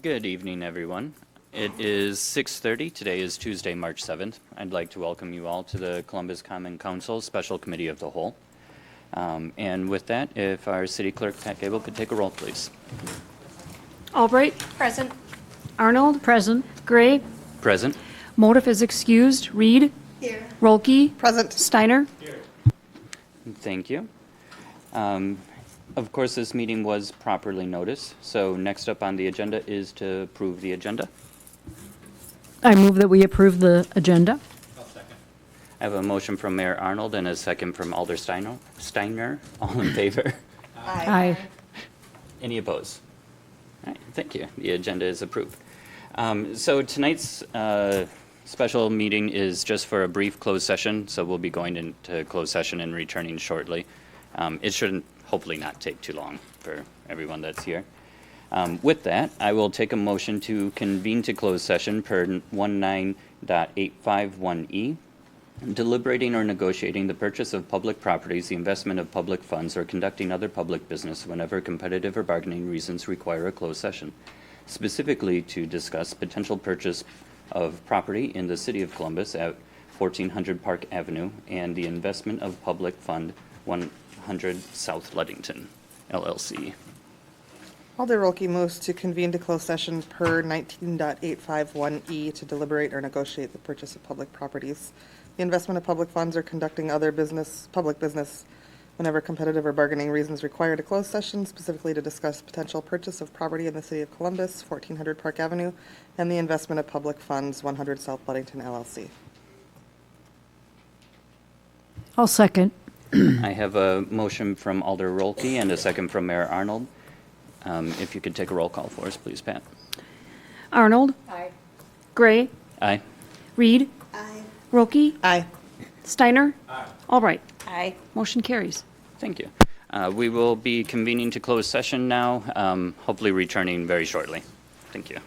Good evening, everyone. It is 6:30. Today is Tuesday, March 7th. I'd like to welcome you all to the Columbus Common Council Special Committee of the Whole. And with that, if our City Clerk, Pat Gable, could take a roll, please. Albright. Present. Arnold. Present. Gray. Present. Motive is excused. Reed. Here. Rolke. Present. Steiner. Thank you. Of course, this meeting was properly noticed, so next up on the agenda is to approve the agenda. I move that we approve the agenda. I have a motion from Mayor Arnold and a second from Alder Steiner. All in favor? Aye. Any opposed? All right, thank you. The agenda is approved. So tonight's special meeting is just for a brief closed session, so we'll be going into closed session and returning shortly. It shouldn't hopefully not take too long for everyone that's here. With that, I will take a motion to convene to closed session per 19.851E, deliberating or negotiating the purchase of public properties, the investment of public funds, or conducting other public business whenever competitive or bargaining reasons require a closed session, specifically to discuss potential purchase of property in the City of Columbus at 1400 Park Avenue and the investment of public fund 100 South Ludington, LLC. Alder Rolke moves to convene to closed session per 19.851E to deliberate or negotiate the purchase of public properties, the investment of public funds, or conducting other public business whenever competitive or bargaining reasons require a closed session, specifically to discuss potential purchase of property in the City of Columbus, 1400 Park Avenue, and the investment of public funds, 100 South Ludington, LLC. I'll second. I have a motion from Alder Rolke and a second from Mayor Arnold. If you could take a roll call for us, please, Pat. Arnold. Aye. Gray. Aye. Reed. Aye. Rolke. Aye. Steiner. Albright. Aye. Motion carries. Thank you. We will be convening to closed session now, hopefully returning very shortly. Thank you.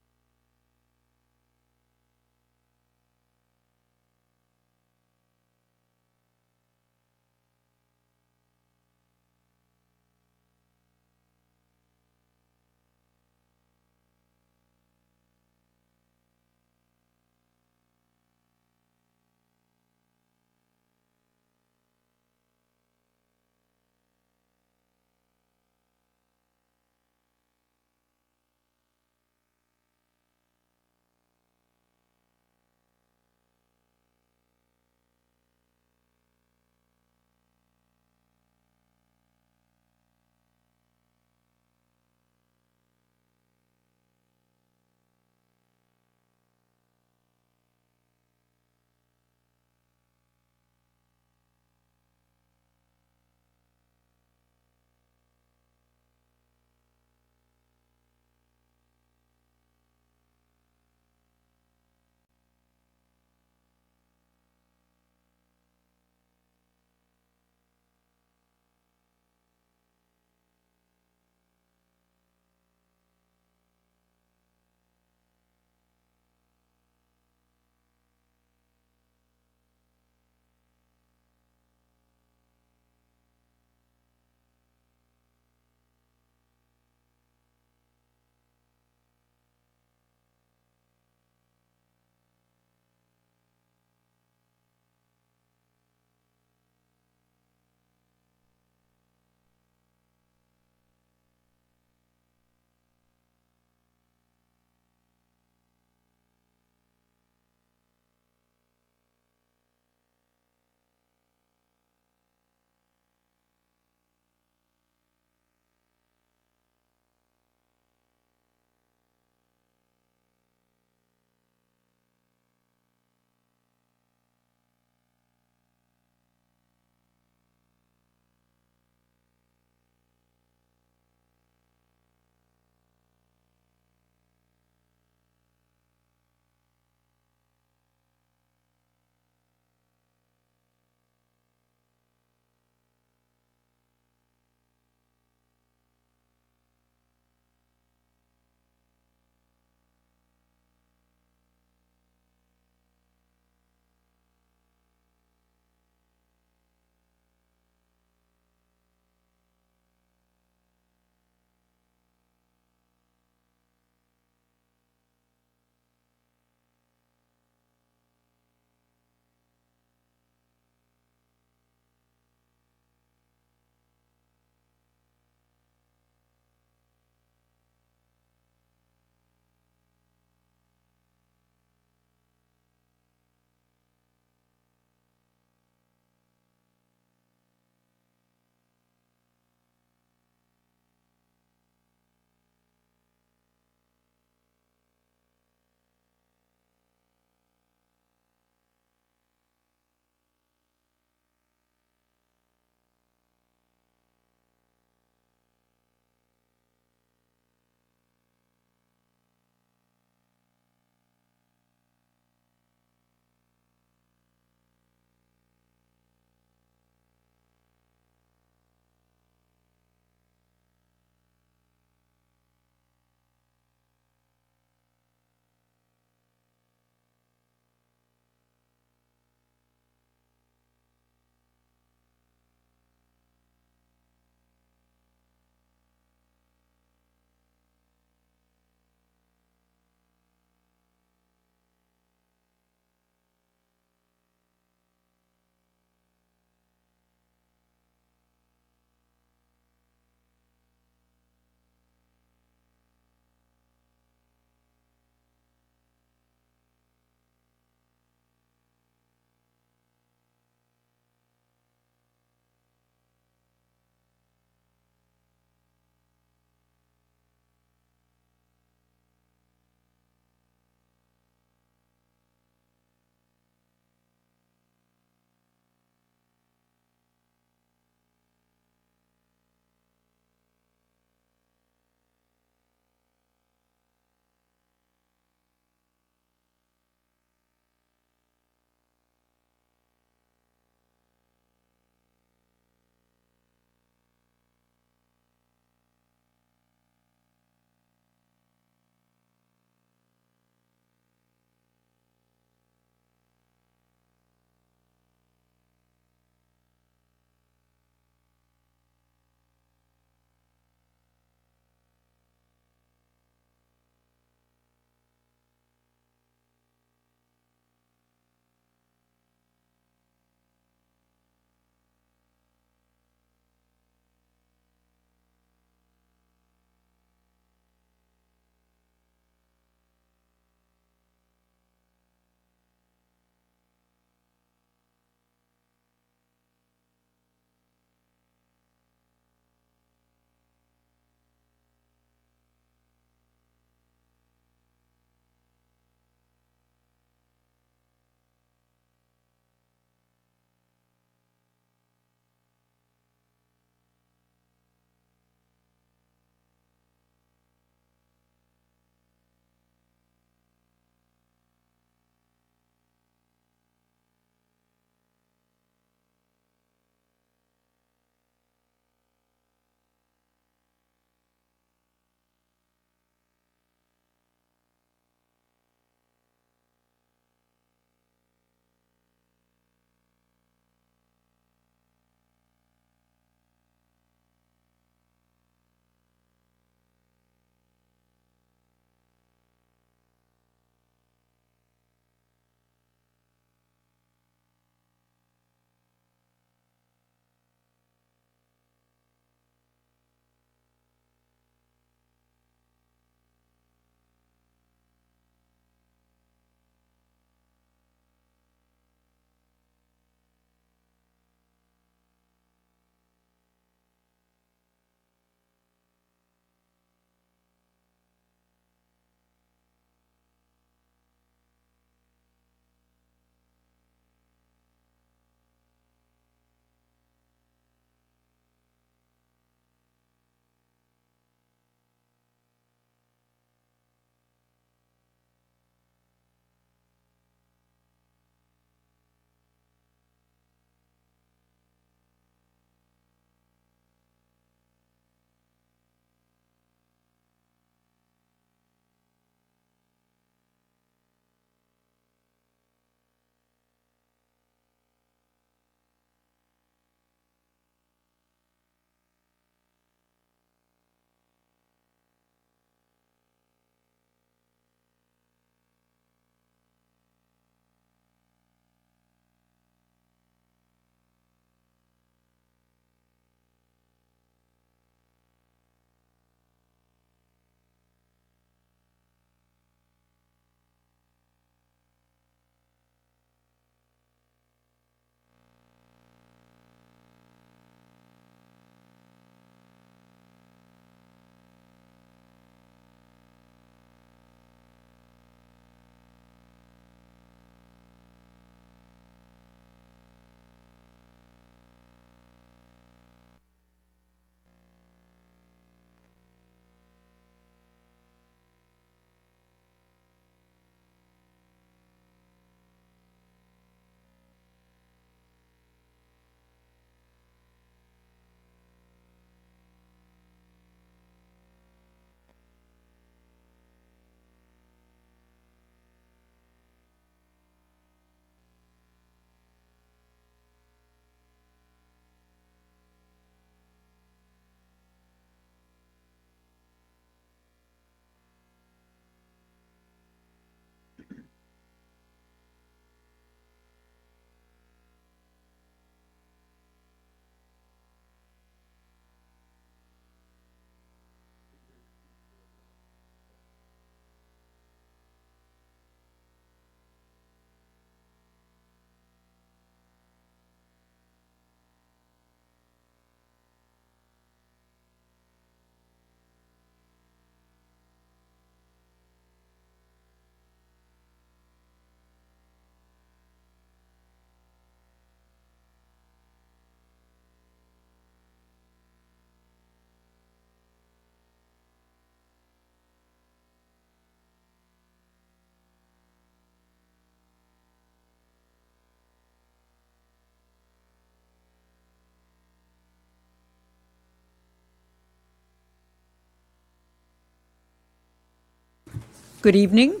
Good evening.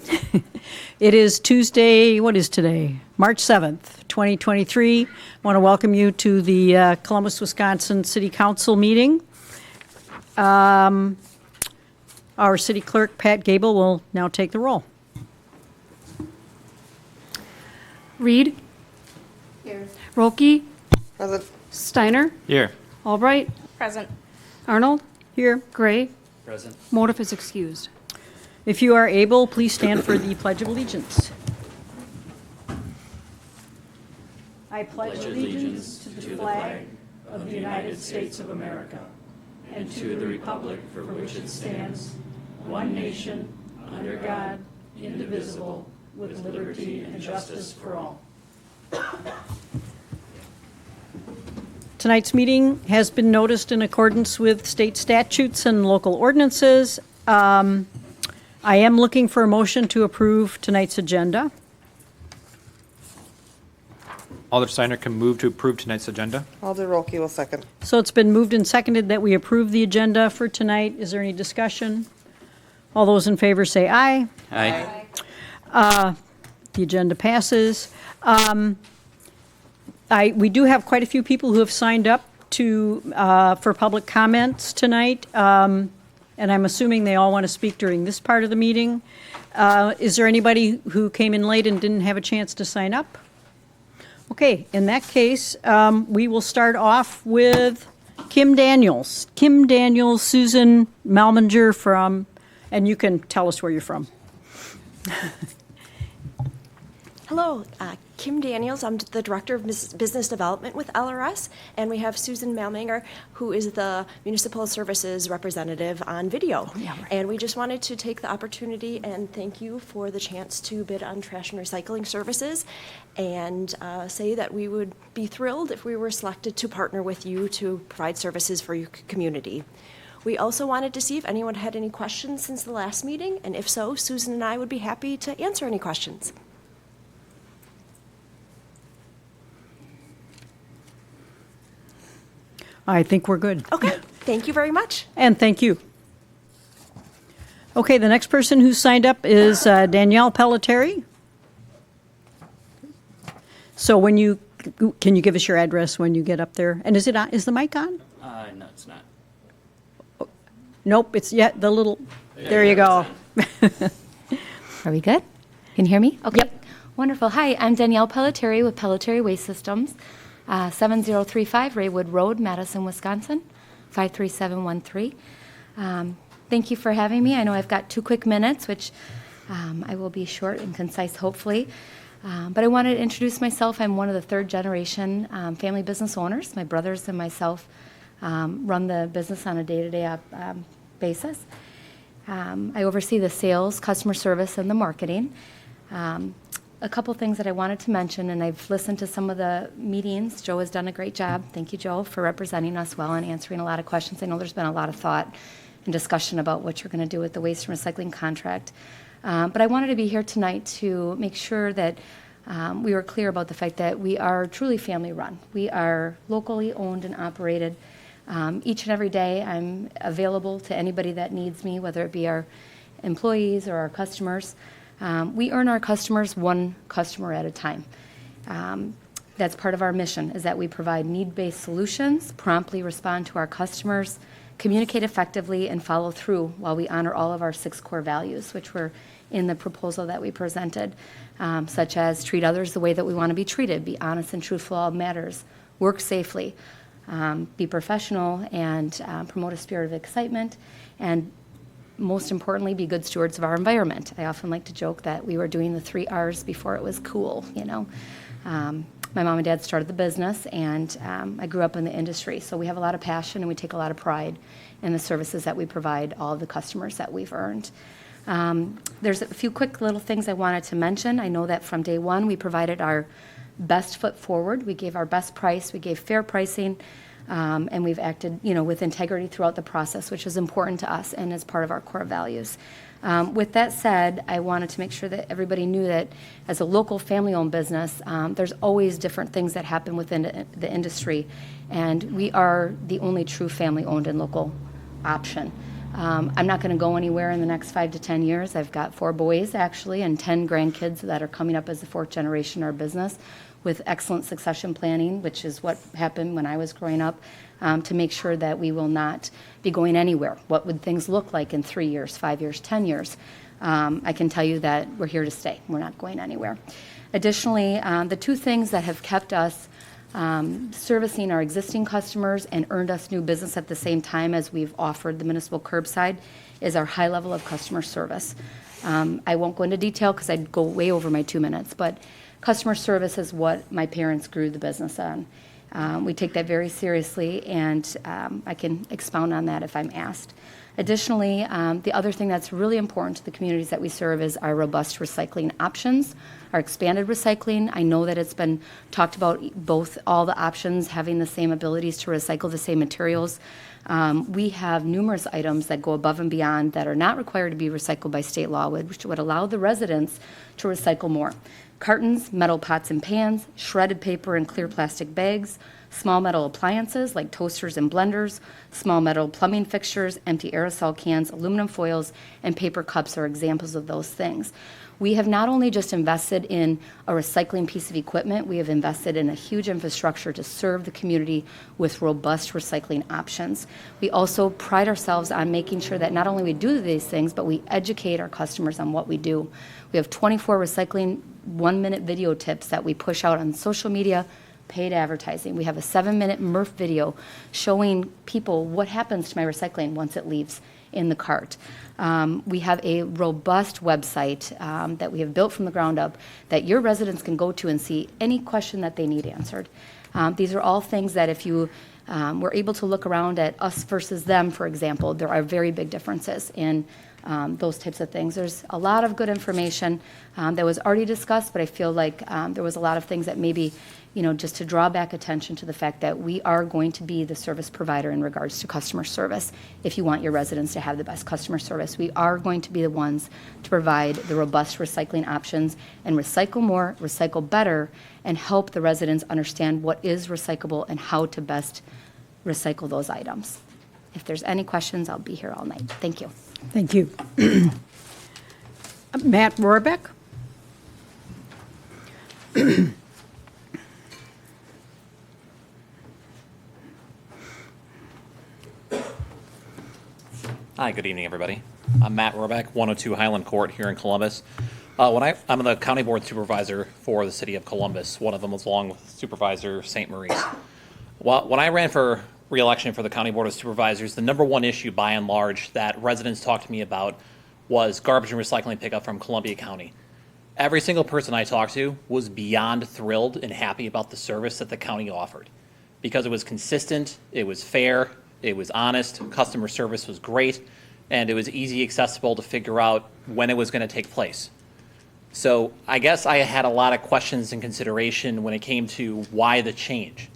It is Tuesday, what is today? March 7th, 2023. I want to welcome you to the Columbus, Wisconsin City Council meeting. Our city clerk, Pat Gable, will now take the roll. Reed. Here. Rolke. Present. Steiner. Here. Albright. Present. Arnold. Here. Gray. Present. Motive is excused. If you are able, please stand for the Pledge of Allegiance. I pledge allegiance to the flag of the United States of America and to the republic for which it stands, one nation, under God, indivisible, with liberty and justice for all. Tonight's meeting has been noticed in accordance with state statutes and local ordinances. I am looking for a motion to approve tonight's agenda. Alder Steiner can move to approve tonight's agenda. Alder Rolke will second. So it's been moved and seconded that we approve the agenda for tonight. Is there any discussion? All those in favor say aye. Aye. The agenda passes. We do have quite a few people who have signed up for public comments tonight, and I'm assuming they all want to speak during this part of the meeting. Is there anybody who came in late and didn't have a chance to sign up? Okay, in that case, we will start off with Kim Daniels. Kim Daniels, Susan Malminger from, and you can tell us where you're from. Hello, Kim Daniels. I'm the Director of Business Development with LRS, and we have Susan Malminger, who is the Municipal Services Representative on video. Oh, yeah, right. And we just wanted to take the opportunity and thank you for the chance to bid on trash and recycling services, and say that we would be thrilled if we were selected to partner with you to provide services for your community. We also wanted to see if anyone had any questions since the last meeting, and if so, Susan and I would be happy to answer any questions. I think we're good. Okay, thank you very much. And thank you. Okay, the next person who signed up is Danielle Pelletieri. So can you give us your address when you get up there? And is the mic on? No, it's not. Nope, it's yet the little, there you go. Are we good? Can you hear me? Okay. Yep. Wonderful. Hi, I'm Danielle Pelletieri with Pelletieri Waste Systems, 7035 Raywood Road, Madison, Wisconsin, 53713. Thank you for having me. I know I've got 2 quick minutes, which I will be short and concise, hopefully. But I wanted to introduce myself. I'm one of the 3rd generation family business owners. My brothers and myself run the business on a day-to-day basis. I oversee the sales, customer service, and the marketing. A couple things that I wanted to mention, and I've listened to some of the meetings. Joe has done a great job. Thank you, Joe, for representing us well and answering a lot of questions. I know there's been a lot of thought and discussion about what you're going to do with the waste and recycling contract. But I wanted to be here tonight to make sure that we were clear about the fact that we are truly family run. We are locally owned and operated. Each and every day I'm available to anybody that needs me, whether it be our employees or our customers. We earn our customers one customer at a time. That's part of our mission, is that we provide need-based solutions, promptly respond to our customers, communicate effectively, and follow through while we honor all of our 6 core values, which were in the proposal that we presented, such as treat others the way that we want to be treated, be honest and truthful in all matters, work safely, be professional, and promote a spirit of excitement, and most importantly, be good stewards of our environment. I often like to joke that we were doing the 3 R's before it was cool, you know. My mom and dad started the business, and I grew up in the industry, so we have a lot of passion and we take a lot of pride in the services that we provide all of the customers that we've earned. There's a few quick little things I wanted to mention. I know that from day one we provided our best foot forward. We gave our best price, we gave fair pricing, and we've acted, with integrity throughout the process, which is important to us and is part of our core values. With that said, I wanted to make sure that everybody knew that as a local family-owned business, there's always different things that happen within the industry, and we are the only true family-owned and local option. I'm not going to go anywhere in the next 5 to 10 years. I've got 4 boys, actually, and 10 grandkids that are coming up as the 4th generation in our business with excellent succession planning, which is what happened when I was growing up, to make sure that we will not be going anywhere. What would things look like in 3 years, 5 years, 10 years? I can tell you that we're here to stay. We're not going anywhere. Additionally, the 2 things that have kept us servicing our existing customers and earned us new business at the same time as we've offered the municipal curbside is our high level of customer service. I won't go into detail because I'd go way over my 2 minutes, but customer service is what my parents grew the business on. We take that very seriously, and I can expound on that if I'm asked. Additionally, the other thing that's really important to the communities that we serve is our robust recycling options, our expanded recycling. I know that it's been talked about, both all the options having the same abilities to recycle the same materials. We have numerous items that go above and beyond that are not required to be recycled by state law, which would allow the residents to recycle more. Cartons, metal pots and pans, shredded paper and clear plastic bags, small metal appliances like toasters and blenders, small metal plumbing fixtures, empty aerosol cans, aluminum foils, and paper cups are examples of those things. We have not only just invested in a recycling piece of equipment, we have invested in a huge infrastructure to serve the community with robust recycling options. We also pride ourselves on making sure that not only we do these things, but we educate our customers on what we do. We have 24 recycling 1-minute video tips that we push out on social media, paid advertising. We have a 7-minute MRF video showing people what happens to my recycling once it leaves in the cart. We have a robust website that we have built from the ground up that your residents can go to and see any question that they need answered. These are all things that if you were able to look around at us versus them, for example, there are very big differences in those types of things. There's a lot of good information that was already discussed, but I feel like there was a lot of things that maybe, just to draw back attention to the fact that we are going to be the service provider in regards to customer service. If you want your residents to have the best customer service, we are going to be the ones to provide the robust recycling options and recycle more, recycle better, and help the residents understand what is recyclable and how to best recycle those items. If there's any questions, I'll be here all night. Thank you. Thank you. Matt Rohrbeck? Hi, good evening, everybody. I'm Matt Rohrbeck, 102 Highland Court here in Columbus. I'm the county board supervisor for the city of Columbus. One of them was along with Supervisor St. Maurice. When I ran for re-election for the county board of supervisors, the number one issue by and large that residents talked to me about was garbage and recycling pickup from Columbia County. Every single person I talked to was beyond thrilled and happy about the service that the county offered because it was consistent, it was fair, it was honest, customer service was great, and it was easy accessible to figure out when it was going to take place. So I guess I had a lot of questions and consideration when it came to why the change,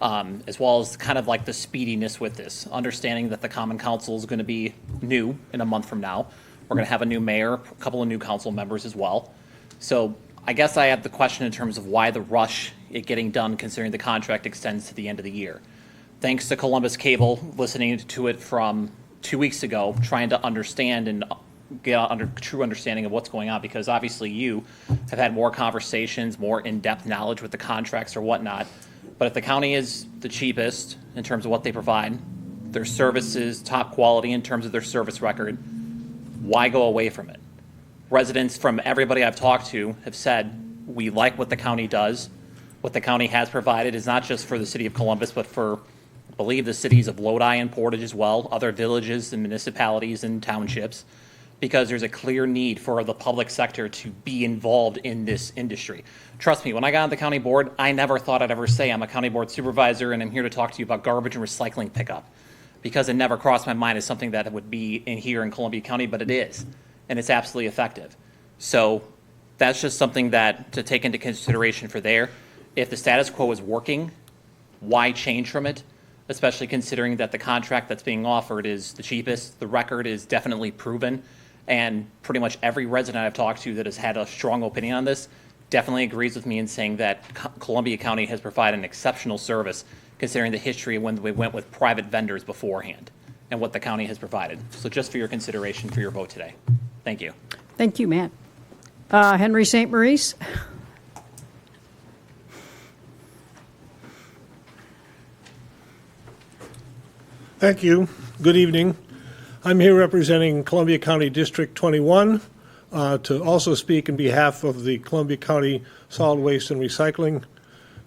as well as kind of like the speediness with this, understanding that the Common Council is going to be new in a month from now. We're going to have a new mayor, a couple of new council members as well. So I guess I have the question in terms of why the rush it getting done considering the contract extends to the end of the year. Thanks to Columbus Cable, listening to it from 2 weeks ago, trying to understand and get under true understanding of what's going on, because obviously you have had more conversations, more in-depth knowledge with the contracts or whatnot. But if the county is the cheapest in terms of what they provide, their service is top quality in terms of their service record, why go away from it? Residents from everybody I've talked to have said, we like what the county does. What the county has provided is not just for the city of Columbus, but for, I believe, the cities of Lodi and Portage as well, other villages and municipalities and townships, because there's a clear need for the public sector to be involved in this industry. Trust me, when I got on the county board, I never thought I'd ever say I'm a county board supervisor and I'm here to talk to you about garbage and recycling pickup, because it never crossed my mind as something that would be in here in Columbia County, but it is, and it's absolutely effective. So that's just something that to take into consideration for there. If the status quo is working, why change from it? Especially considering that the contract that's being offered is the cheapest, the record is definitely proven, and pretty much every resident I've talked to that has had a strong opinion on this definitely agrees with me in saying that Columbia County has provided an exceptional service considering the history of when we went with private vendors beforehand. and what the county has provided. So just for your consideration for your vote today. Thank you. Thank you, Matt. Henry St. Maurice? Thank you. Good evening. I'm here representing Columbia County District 21 to also speak in behalf of the Columbia County Solid Waste and Recycling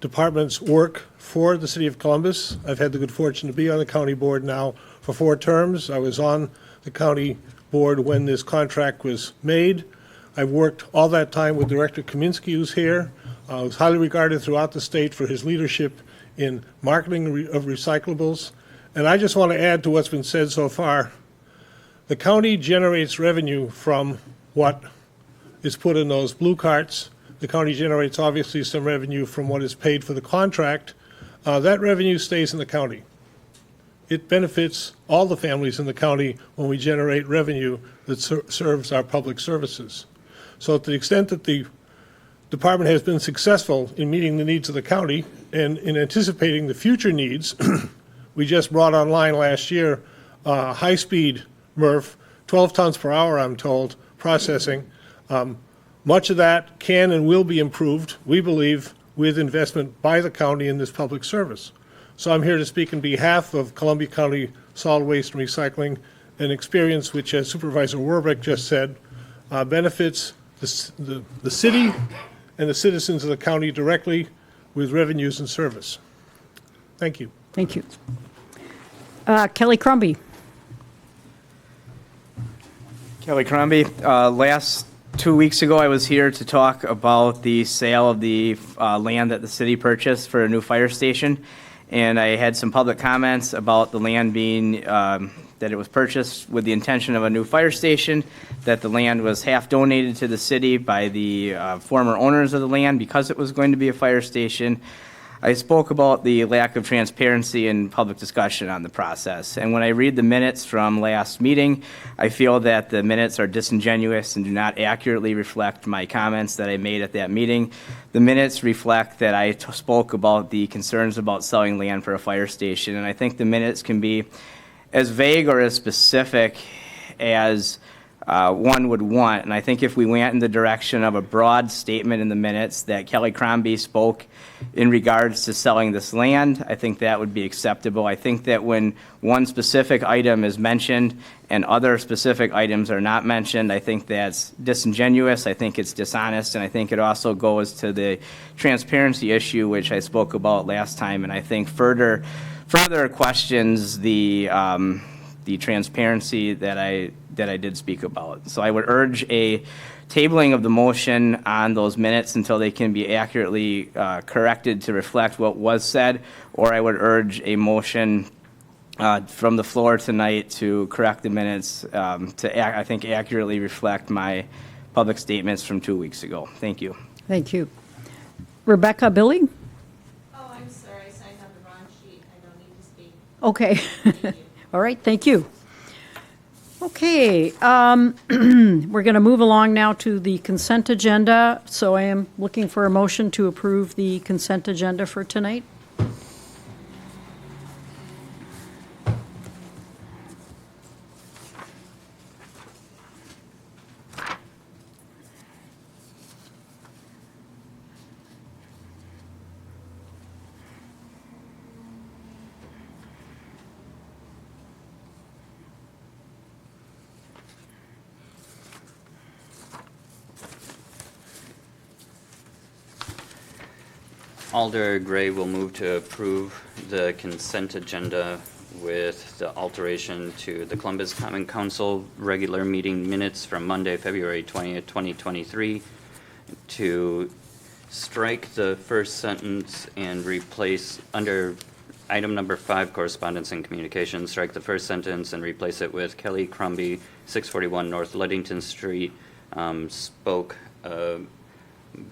Department's work for the City of Columbus. I've had the good fortune to be on the county board now for 4 terms. I was on the county board when this contract was made. I've worked all that time with Director Kaminsky, who's here. Was highly regarded throughout the state for his leadership in marketing of recyclables. And I just want to add to what's been said so far. The county generates revenue from what is put in those blue carts. The county generates obviously some revenue from what is paid for the contract. That revenue stays in the county. It benefits all the families in the county when we generate revenue that serves our public services. So to the extent that the department has been successful in meeting the needs of the county and in anticipating the future needs, we just brought online last year high-speed MRF, 12 tons per hour, I'm told, processing. Much of that can and will be improved, we believe, with investment by the county in this public service. So I'm here to speak in behalf of Columbia County Solid Waste and Recycling, an experience which, as Supervisor Warbeck just said, benefits the city and the citizens of the county directly with revenues and service. Thank you. Thank you. Kelly Crombie? Kelly Crombie. Last 2 weeks ago, I was here to talk about the sale of the land that the city purchased for a new fire station. And I had some public comments about the land being, that it was purchased with the intention of a new fire station, that the land was half donated to the city by the former owners of the land because it was going to be a fire station. I spoke about the lack of transparency and public discussion on the process. And when I read the minutes from last meeting, I feel that the minutes are disingenuous and do not accurately reflect my comments that I made at that meeting. The minutes reflect that I spoke about the concerns about selling land for a fire station, and I think the minutes can be as vague or as specific as one would want. And I think if we went in the direction of a broad statement in the minutes that Kelly Crombie spoke in regards to selling this land, I think that would be acceptable. I think that when one specific item is mentioned and other specific items are not mentioned, I think that's disingenuous, I think it's dishonest, and I think it also goes to the transparency issue, which I spoke about last time, and I think further questions the transparency that I did speak about. So I would urge a tabling of the motion on those minutes until they can be accurately corrected to reflect what was said, or I would urge a motion from the floor tonight to correct the minutes I think, accurately reflect my public statements from 2 weeks ago. Thank you. Thank you. Rebecca Billy? Oh, I'm sorry, I signed on the wrong sheet. I don't need to speak. Okay. Thank you. All right, thank you. Okay, we're going to move along now to the consent agenda. So I am looking for a motion to approve the consent agenda for tonight. Alder Gray will move to approve the consent agenda with the alteration to the Columbus Common Council regular meeting minutes from Monday, February 20th, 2023, to strike the first sentence and replace, under item number 5, correspondence and communications, strike the first sentence and replace it with Kelly Crombie, 641 North Ludington Street, spoke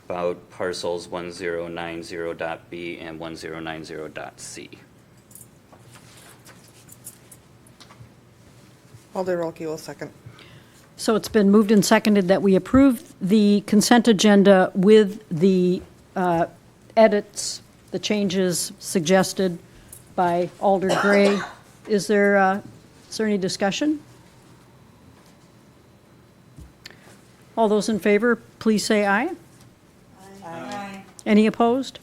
about parcels 1090.B and 1090.C. Alder Rolke will second. So it's been moved and seconded that we approve the consent agenda with the edits, the changes suggested by Alder Gray. Is there Is there any discussion? All those in favor, please say aye. Aye. Any opposed?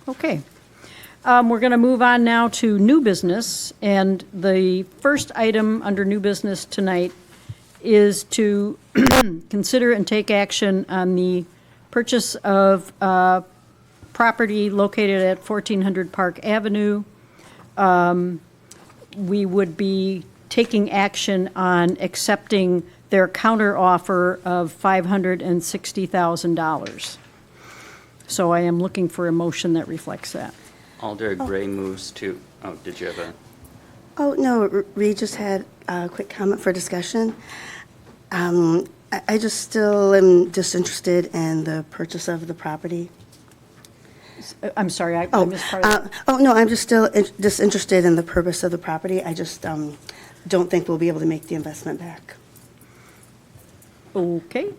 Okay. We're going to move on now to new business, and the first item under new business tonight is to consider and take action on the purchase of property located at 1400 Park Avenue. We would be taking action on accepting their counteroffer of $560,000. So I am looking for a motion that reflects that. Alder Gray moves to, oh, did you have a? Oh, no, Reed just had a quick comment for discussion. I just still am disinterested in the purchase of the property. I'm sorry, I missed part of that. No, I'm just still disinterested in the purpose of the property. I just don't think we'll be able to make the investment back. Okay.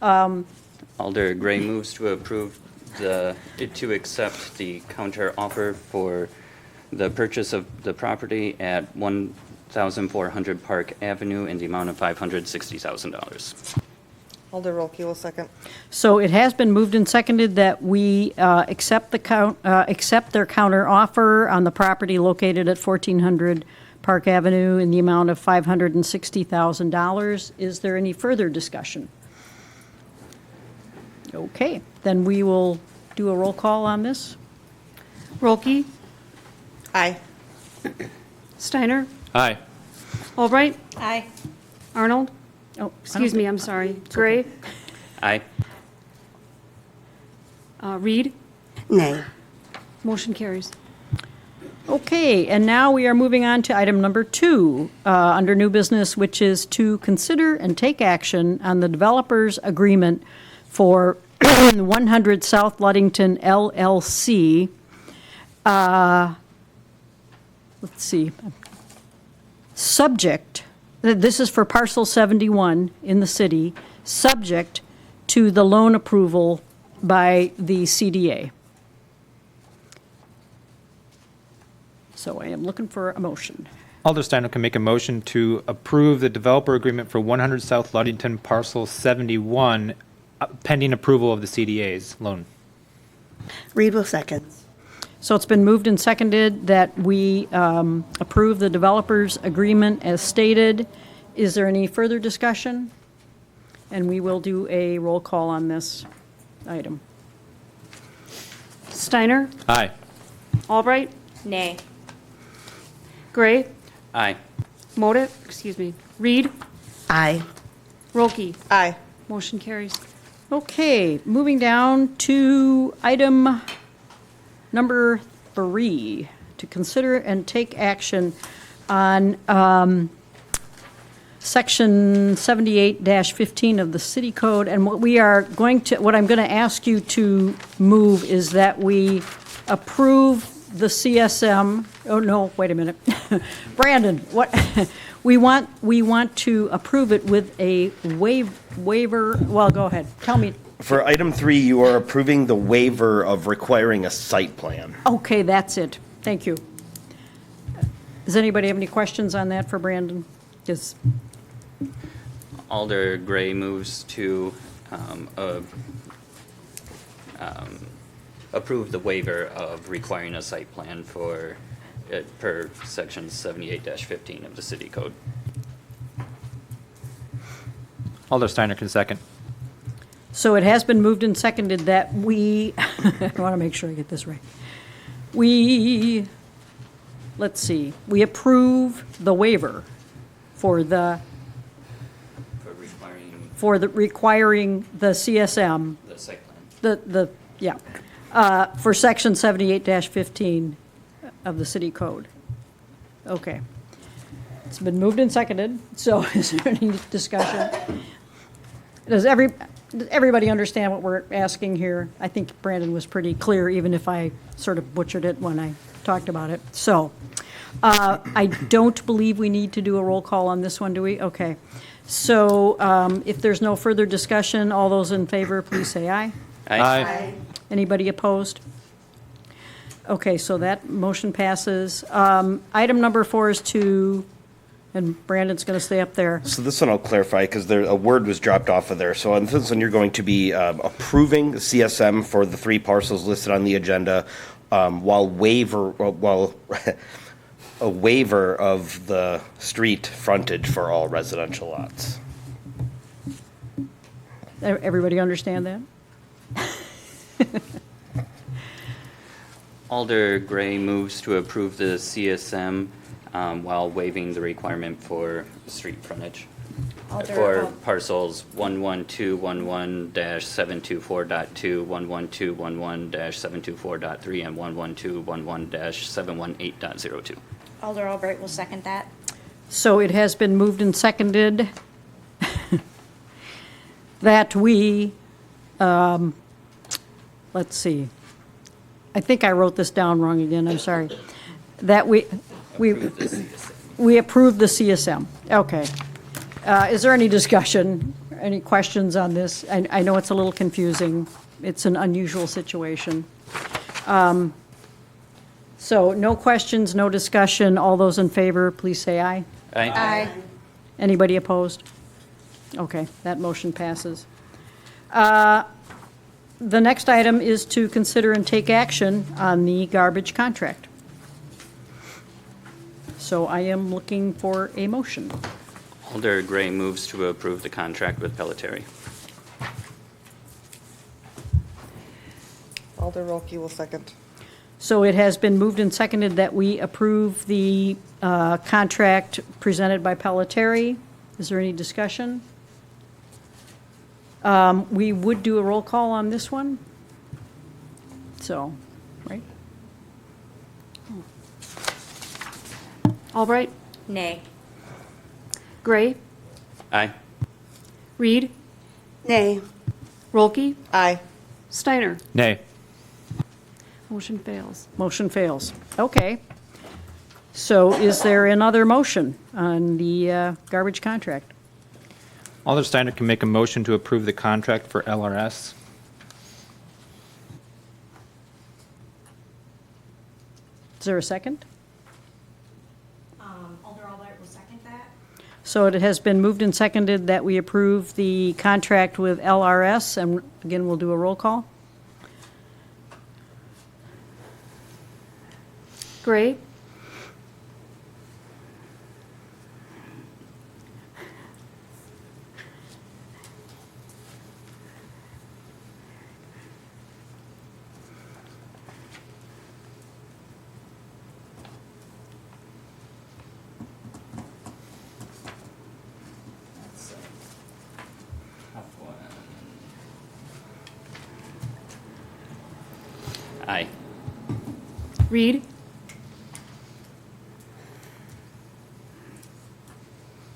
Alder Gray moves to approve to accept the counter offer for the purchase of the property at 1400 Park Avenue in the amount of $560,000. Alder Rolke will second. So it has been moved and seconded that we accept their counter offer on the property located at 1400 Park Avenue in the amount of $560,000. Is there any further discussion? Okay, then we will do a roll call on this. Rolke, Aye. Steiner, Aye. Albright, Aye. Arnold, Oh, excuse me, I'm sorry, Gray, Aye. Reed, Nay. motion carries. Okay, and now we are moving on to item number 2 under new business, which is to consider and take action on the developer's agreement for 100 South Ludington LLC. Let's see. Subject, this is for parcel 71 in the city, subject to the loan approval by the CDA. So I am looking for a motion. Alder Steiner can make a motion to approve the developer agreement for 100 South Ludington parcel 71 pending approval of the CDA's loan. Reed will second. So it's been moved and seconded that we approve the developer's agreement as stated. Is there any further discussion? And we will do a roll call on this item. Steiner, Aye. Albright, Nay. Gray, Aye. Reed, Aye. Rolke, Aye. motion carries. Okay, moving down to item number 3, to consider and take action on Section 78-15 of the City Code. And what I'm going to ask you to move is that we approve the CSM. Oh, no, wait a minute. Brandon, what? We want to approve it with a waiver. Well, go ahead. Tell me. For item 3, you are approving the waiver of requiring a site plan. Okay, that's it. Thank you. Does anybody have any questions on that for Brandon? Yes. Alder Gray moves to approve the waiver of requiring a site plan for, per section 78-15 of the city code. Alder Steiner can second. So it has been moved and seconded that we, I want to make sure I get this right. We approve the waiver for the requiring the CSM, The site plan. for section 78-15 of the city code. Okay. It's been moved and seconded, so is there any discussion? Does everybody understand what we're asking here? I think Brandon was pretty clear, even if I sort of butchered it when I talked about it. So, I don't believe we need to do a roll call on this one, do we? Okay. So, if there's no further discussion, all those in favor, please say aye. Aye. Anybody opposed? Okay, so that motion passes. Item number 4 is to And Brandon's going to stay up there. So this one I'll clarify because a word was dropped off of there. So on this one, you're going to be approving the CSM for the 3 parcels listed on the agenda, while a waiver of the street frontage for all residential lots. Everybody understand that? Alder Gray moves to approve the CSM while waiving the requirement for street frontage for parcels 11211-724.2, 11211-724.3, and 11211-718.02. Alder Albright will second that. So it has been moved and seconded that we, let's see, I think I wrote this down wrong again, I'm sorry. That we approve the CSM. Okay. Is there any discussion, any questions on this? I know it's a little confusing. It's an unusual situation. So no questions, no discussion. All those in favor, please say aye. Aye. Anybody opposed? Okay, that motion passes. The next item is to consider and take action on the garbage contract. So I am looking for a motion. Alder Gray moves to approve the contract with Pelletieri. Alder Rolke will second. So it has been moved and seconded that we approve the contract presented by Pelletieri. Is there any discussion? We would do a roll call on this one. So, right? Albright, Nay. Gray, Aye. Reed, Nay. Rolke, Aye. Steiner. Nay. Motion fails. Motion fails. Okay. So is there another motion on the garbage contract? Alder Steiner can make a motion to approve the contract for LRS. Is there a second? Alder Albright will second that. So it has been moved and seconded that we approve the contract with LRS, and again, we'll do a roll call. Gray, Aye. Reed,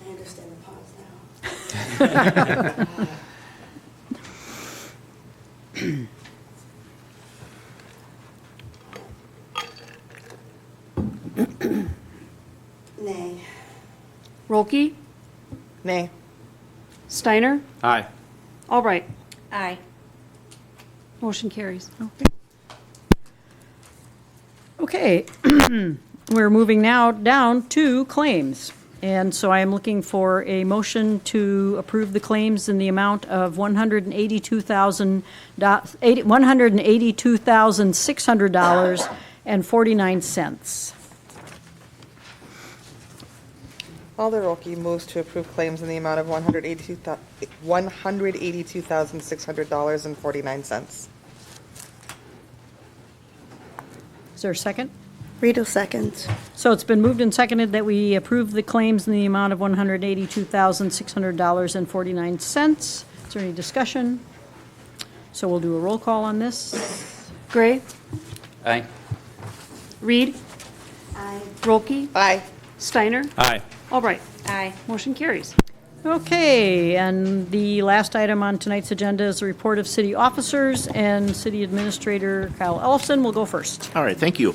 I understand the pause now. Nay. Rolke, Nay. Steiner, Aye. Albright. Aye. Motion carries. Okay, we're moving now down to claims. And so I am looking for a motion to approve the claims in the amount of $182,600.49. Alder Rolke moves to approve claims in the amount of $182,600.49. Is there a second? Rito seconds. So it's been moved and seconded that we approve the claims in the amount of $182,600.49. Is there any discussion? So we'll do a roll call on this. Gray, Aye. Reed, Aye. Rolke, Aye. Steiner, Aye. Albright. Aye. Motion carries. Okay, and the last item on tonight's agenda is the report of city officers, and City Administrator Kyle Ellison will go first. All right, thank you.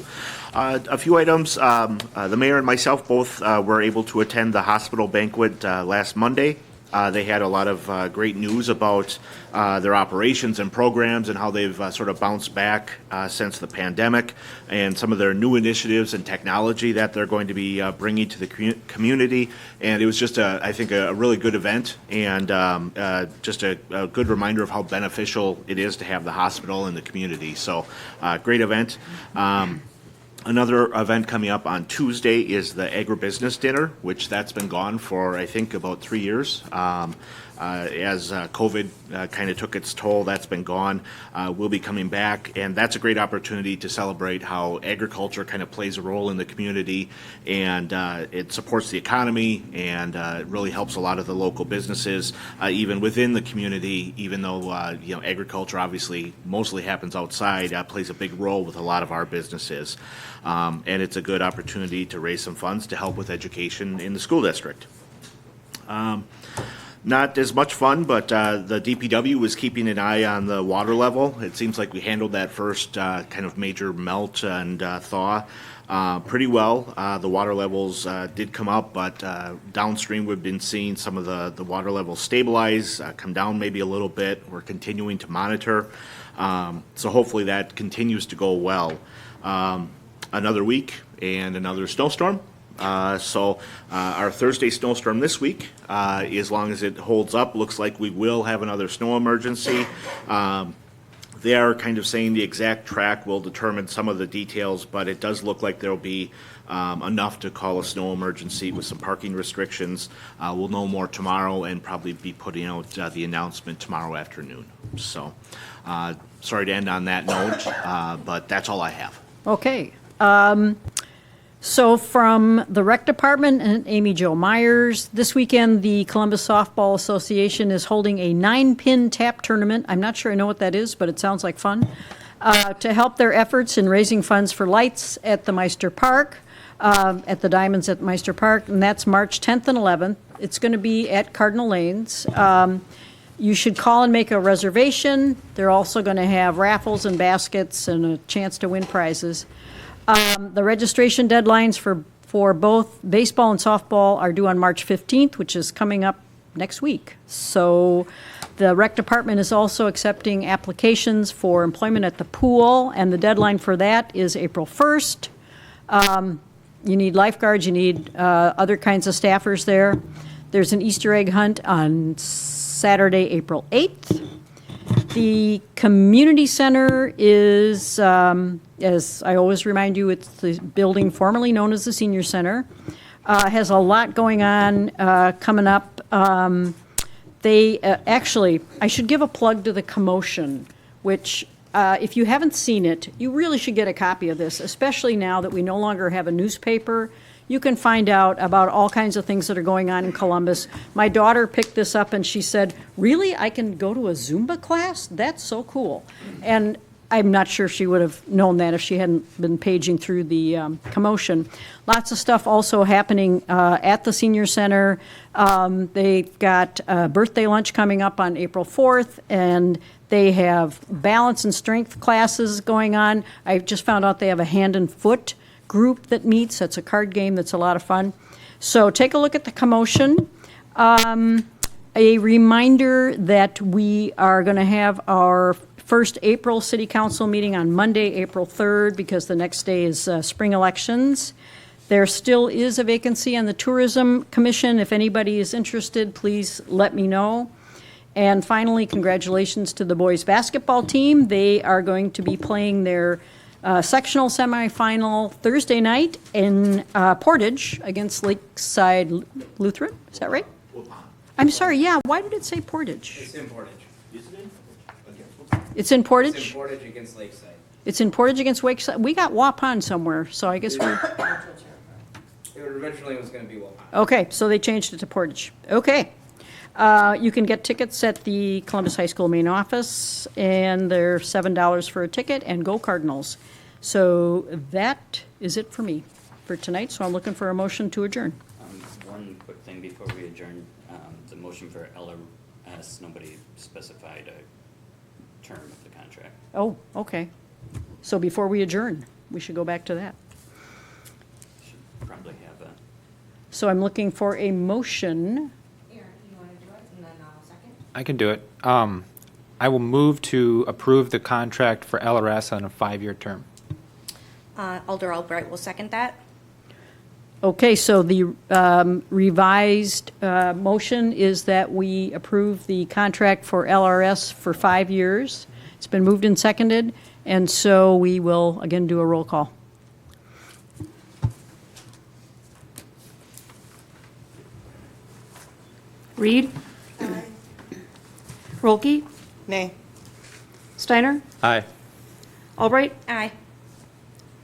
A few items. The mayor and myself both were able to attend the hospital banquet last Monday They had a lot of great news about their operations and programs and how they've sort of bounced back since the pandemic, and some of their new initiatives and technology that they're going to be bringing to the community. And it was just, I think, a really good event, and just a good reminder of how beneficial it is to have the hospital in the community. So, great event. Another event coming up on Tuesday is the agribusiness dinner, which that's been gone for, I think, about 3 years. As COVID kind of took its toll, that's been gone. We'll be coming back, and that's a great opportunity to celebrate how agriculture kind of plays a role in the community, and it supports the economy, and it really helps a lot of the local businesses, even within the community, even though, agriculture obviously mostly happens outside, plays a big role with a lot of our businesses. And it's a good opportunity to raise some funds to help with education in the school district. Not as much fun, but the DPW was keeping an eye on the water level. It seems like we handled that first kind of major melt and thaw pretty well. The water levels did come up, but downstream we've been seeing some of the water levels stabilize, come down maybe a little bit. We're continuing to monitor. So hopefully that continues to go well. Another week and another snowstorm. So our Thursday snowstorm this week, as long as it holds up, looks like we will have another snow emergency. They are kind of saying the exact track will determine some of the details, but it does look like there'll be enough to call a snow emergency with some parking restrictions. We'll know more tomorrow and probably be putting out the announcement tomorrow afternoon. So sorry to end on that note, but that's all I have. Okay. So from the Rec Department and Amy Jo Myers, this weekend the Columbus Softball Association is holding a 9-pin tap tournament. I'm not sure I know what that is, but it sounds like fun. To help their efforts in raising funds for lights at the Meister Park, at the Diamonds at Meister Park, and that's March 10th and 11th. It's going to be at Cardinal Lanes. You should call and make a reservation. They're also going to have raffles and baskets and a chance to win prizes. The registration deadlines for both baseball and softball are due on March 15th, which is coming up next week. So the Rec Department is also accepting applications for employment at the pool, and the deadline for that is April 1st. You need lifeguards, you need other kinds of staffers there. There's an Easter egg hunt on Saturday, April 8th. The community center is, as I always remind you, it's the building formerly known as the senior center. Has a lot going on coming up. They actually, I should give a plug to the Commotion, which if you haven't seen it, you really should get a copy of this, especially now that we no longer have a newspaper. You can find out about all kinds of things that are going on in Columbus. My daughter picked this up and she said, "Really? I can go to a Zumba class? That's so cool." And I'm not sure she would have known that if she hadn't been paging through the Commotion. Lots of stuff also happening at the Senior Center. They've got a birthday lunch coming up on April 4th, and they have balance and strength classes going on. I just found out they have a hand and foot group that meets. That's a card game that's a lot of fun. So take a look at the Commotion. A reminder that we are going to have our first April City Council meeting on Monday, April 3rd, because the next day is spring elections. There still is a vacancy on the Tourism Commission. If anybody is interested, please let me know. And finally, congratulations to the boys basketball team. They are going to be playing their sectional semifinal Thursday night in Portage against Lakeside Lutheran. Is that right? I'm sorry, yeah, why did it say Portage? It's in Portage. It's in Portage? It's in Portage against Lakeside. It's in Portage against Lakeside. We got Waupun somewhere, so I guess we're... It originally was going to be Waupun. Okay, so they changed it to Portage. Okay. You can get tickets at the Columbus High School main office, and they're $7 for a ticket, and go Cardinals. So that is it for me for tonight, so I'm looking for a motion to adjourn. One quick thing before we adjourn. The motion for LRS, nobody specified a term of the contract. Oh, okay. So before we adjourn, we should go back to that. Should probably have a... So I'm looking for a motion. Aaron, you want to do it? I can do it. I will move to approve the contract for LRS on a 5-year term. Alder Albright will second that. Okay, so the revised motion is that we approve the contract for LRS for 5 years. It's been moved and seconded, and so we will again do a roll call. Reed? Rolke? Nay. Steiner? Aye. Albright? Aye.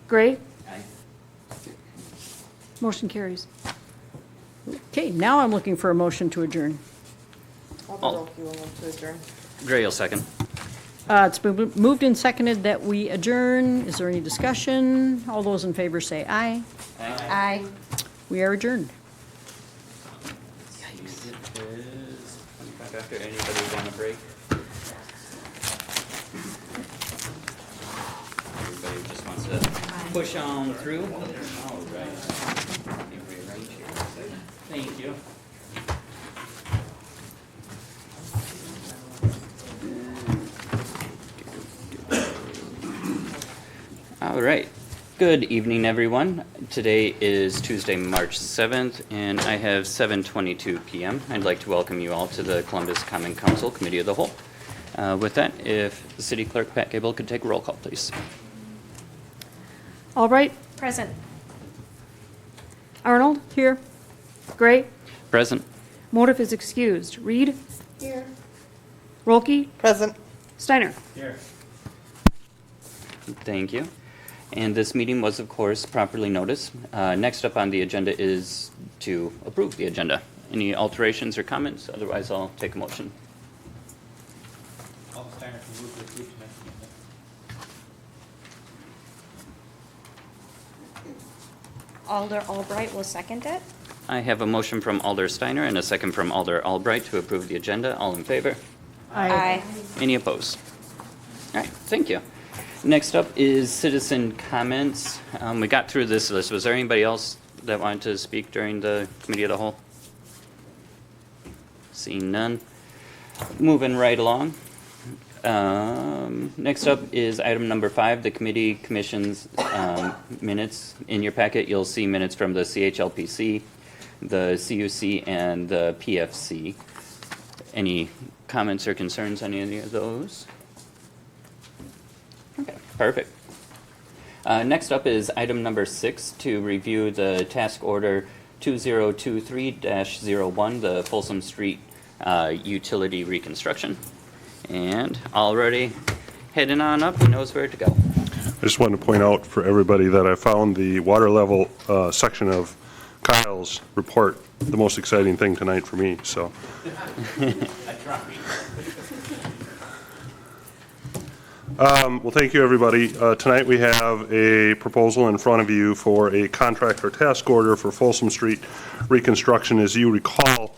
Gray? Motion carries. Okay, now I'm looking for a motion to adjourn. Alder Rolke will move to adjourn. Gray will second. It's been moved and seconded that we adjourn. Is there any discussion? All those in favor say aye. Aye. We are adjourned. After anybody want a break? Everybody just wants to push on through? All right. Let me rearrange here. Thank you. All right. Good evening, everyone. Today is Tuesday, March 7th, and I have 7:22 p.m. I'd like to welcome you all to the Columbus Common Council Committee of the Whole. With that, if the City Clerk Pat Gable could take a roll call, please. Albright? Present. Arnold? Here. Gray? Present. Motive is excused. Reed? Here. Rolke? Present. Steiner? Thank you. And this meeting was, of course, properly noticed. Next up on the agenda is to approve the agenda. Any alterations or comments? Otherwise, I'll take a motion. Alder Albright will second it. I have a motion from Alder Steiner and a second from Alder Albright to approve the agenda. All in favor? Aye. Any opposed? All right, thank you. Next up is citizen comments. We got through this list. Was there anybody else that wanted to speak during the committee of the whole? Seeing none. Moving right along. Next up is item number 5, the committee commission's minutes. In your packet, you'll see minutes from the CHLPC, the CUC, and the PFC. Any comments or concerns on any of those? Okay, perfect. Next up is item number 6, to review the task order 2023-01, the Folsom Street utility reconstruction. And already heading on up, he knows where to go. I just wanted to point out for everybody that I found the water level section of Kyle's report the most exciting thing tonight for me, so. Well, thank you, everybody. Tonight we have a proposal in front of you for a contract or task order for Folsom Street reconstruction. As you recall,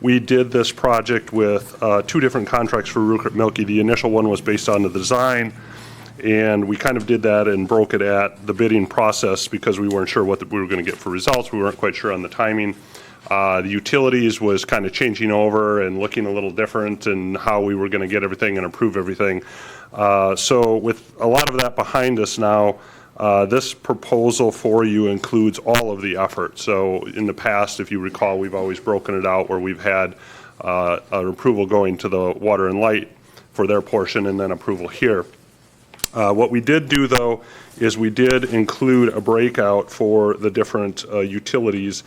we did this project with 2 different contracts for Rupert Milky. The initial one was based on the design, and we kind of did that and broke it at the bidding process because we weren't sure what we were going to get for results. We weren't quite sure on the timing. The utilities was kind of changing over and looking a little different, and how we were going to get everything and approve everything. So with a lot of that behind us now, this proposal for you includes all of the effort. So in the past, if you recall, we've always broken it out where we've had an approval going to the Water and Light for their portion and then approval here. What we did do, though, is we did include a breakout for the different utilities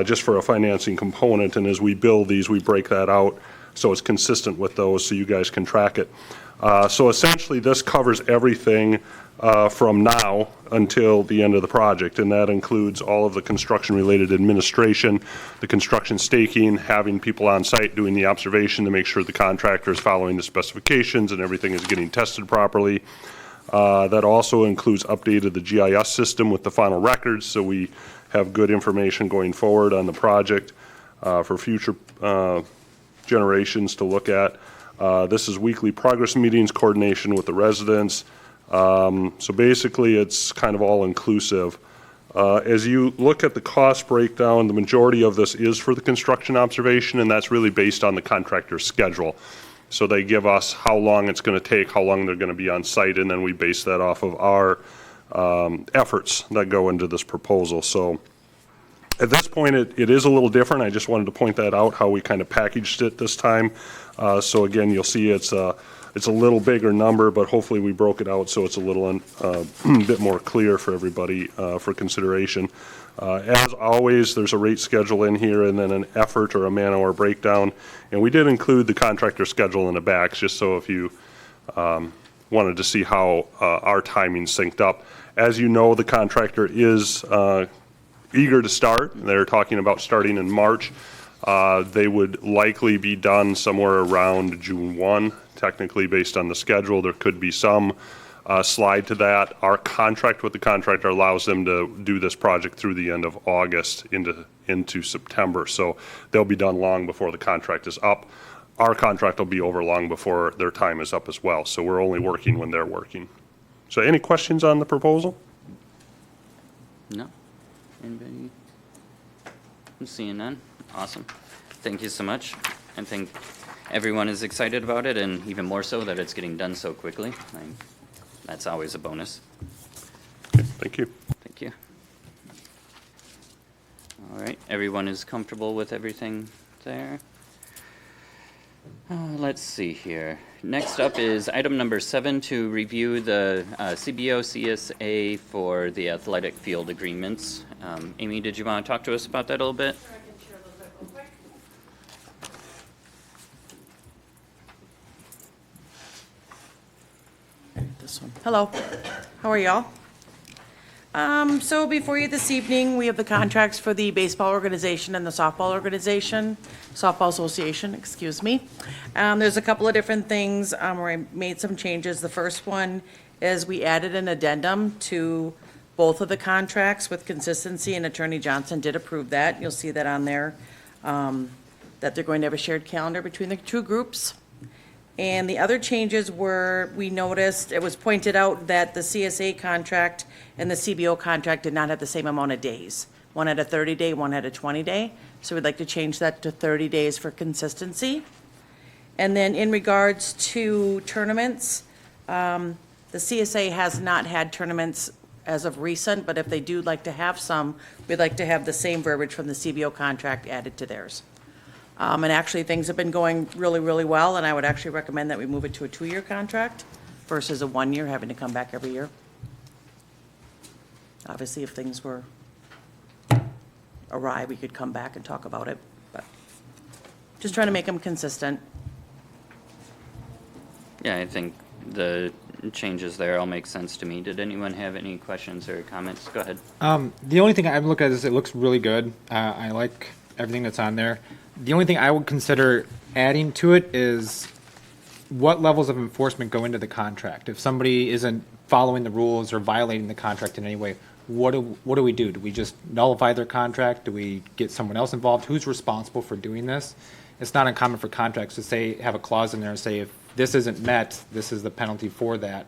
just for a financing component. And as we build these, we break that out so it's consistent with those so you guys can track it. So essentially, this covers everything from now until the end of the project, and that includes all of the construction-related administration, the construction staking, having people on site doing the observation to make sure the contractor is following the specifications and everything is getting tested properly. That also includes updated the GIS system with the final records, so we have good information going forward on the project for future generations to look at. This is weekly progress meetings, coordination with the residents. So basically, it's kind of all-inclusive As you look at the cost breakdown, the majority of this is for the construction observation, and that's really based on the contractor's schedule. So they give us how long it's going to take, how long they're going to be on site, and then we base that off of our efforts that go into this proposal. So at this point, it is a little different. I just wanted to point that out, how we kind of packaged it this time. So again, you'll see it's a little bigger number, but hopefully we broke it out so it's a little bit more clear for everybody for consideration. As always, there's a rate schedule in here and then an effort or a man-hour breakdown. And we did include the contractor schedule in the back, just so if you wanted to see how our timing synced up. As you know, the contractor is eager to start. They're talking about starting in March. They would likely be done somewhere around June 1, technically based on the schedule. There could be some slide to that. Our contract with the contractor allows them to do this project through the end of August into September. So they'll be done long before the contract is up. Our contract will be over long before their time is up as well. So we're only working when they're working. So any questions on the proposal? No? Anybody? I'm seeing none. Awesome. Thank you so much. I think everyone is excited about it, and even more so that it's getting done so quickly. That's always a bonus. Okay, thank you. Thank you. All right, everyone is comfortable with everything there? Let's see here. Next up is item number 7, to review the CBO CSA for the athletic field agreements. Amy, did you want to talk to us about that a little bit? This one. Hello, how are y'all? So before you this evening, we have the contracts for the baseball organization and the softball association, excuse me. There's a couple of different things where I made some changes. The first one is we added an addendum to both of the contracts with consistency, and Attorney Johnson did approve that. You'll see that on there, that they're going to have a shared calendar between the two groups. And the other changes were, we noticed, it was pointed out that the CSA contract and the CBO contract did not have the same amount of days. One had a 30-day, one had a 20-day. So we'd like to change that to 30 days for consistency. And then in regards to tournaments, the CSA has not had tournaments as of recent, but if they do like to have some, we'd like to have the same verbiage from the CBO contract added to theirs. And actually, things have been going really, really well, and I would actually recommend that we move it to a 2-year contract versus a 1-year, having to come back every year. Obviously, if things were awry, we could come back and talk about it, but just trying to make them consistent. Yeah, I think the changes there all make sense to me. Did anyone have any questions or comments? Go ahead. The only thing I look at is it looks really good. I like everything that's on there. The only thing I would consider adding to it is what levels of enforcement go into the contract. If somebody isn't following the rules or violating the contract in any way, what do we do? Do we just nullify their contract? Do we get someone else involved? Who's responsible for doing this? It's not uncommon for contracts to say, have a clause in there and say, if this isn't met, this is the penalty for that.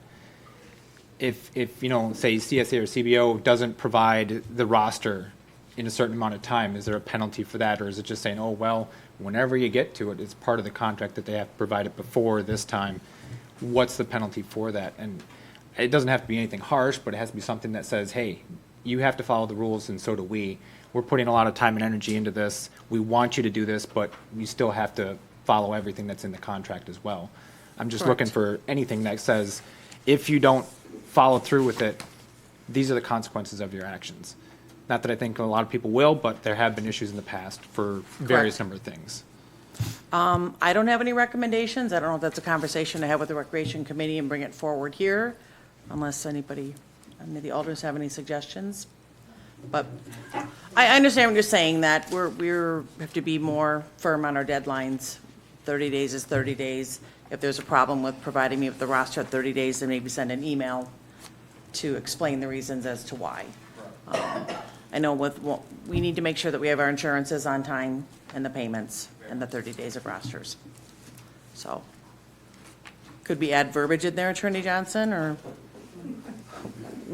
If you know, say CSA or CBO doesn't provide the roster in a certain amount of time, is there a penalty for that? Or is it just saying, oh, well, whenever you get to it, it's part of the contract that they have to provide it before this time. What's the penalty for that? And it doesn't have to be anything harsh, but it has to be something that says, hey, you have to follow the rules and so do we. We're putting a lot of time and energy into this. We want you to do this, but we still have to follow everything that's in the contract as well. I'm just looking for anything that says, if you don't follow through with it, these are the consequences of your actions. Not that I think a lot of people will, but there have been issues in the past for various number of things. I don't have any recommendations. I don't know if that's a conversation to have with the Recreation Committee and bring it forward here, unless any of the alders have any suggestions. But I understand what you're saying, that we have to be more firm on our deadlines. 30 days is 30 days. If there's a problem with providing me with the roster at 30 days, then maybe send an email to explain the reasons as to why. I know we need to make sure that we have our insurances on time and the payments and the 30 days of rosters. So, could we add verbiage in there, Attorney Johnson, or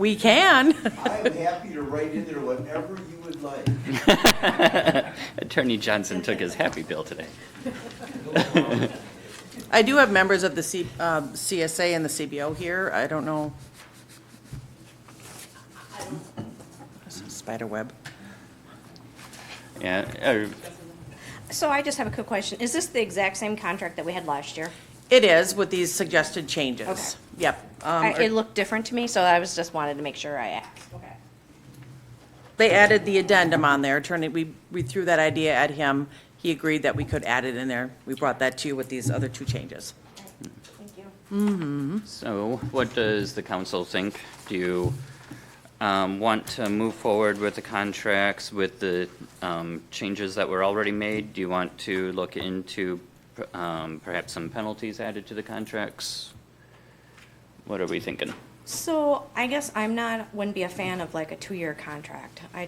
We can. I'm happy to write in there whatever you would like. Attorney Johnson took his happy pill today. I do have members of the CSA and the CBO here. I don't know. This is spider web. Yeah, So I just have a quick question. Is this the exact same contract that we had last year? It is with these suggested changes. Okay. Yep. It looked different to me, so I was just wanted to make sure I asked. Okay. They added the addendum on there. We threw that idea at him. He agreed that we could add it in there. We brought that to you with these other two changes. Thank you. Mm-hmm. So what does the council think? Do you want to move forward with the contracts with the changes that were already made? Do you want to look into perhaps some penalties added to the contracts? What are we thinking? So I guess wouldn't be a fan of like a 2-year contract. I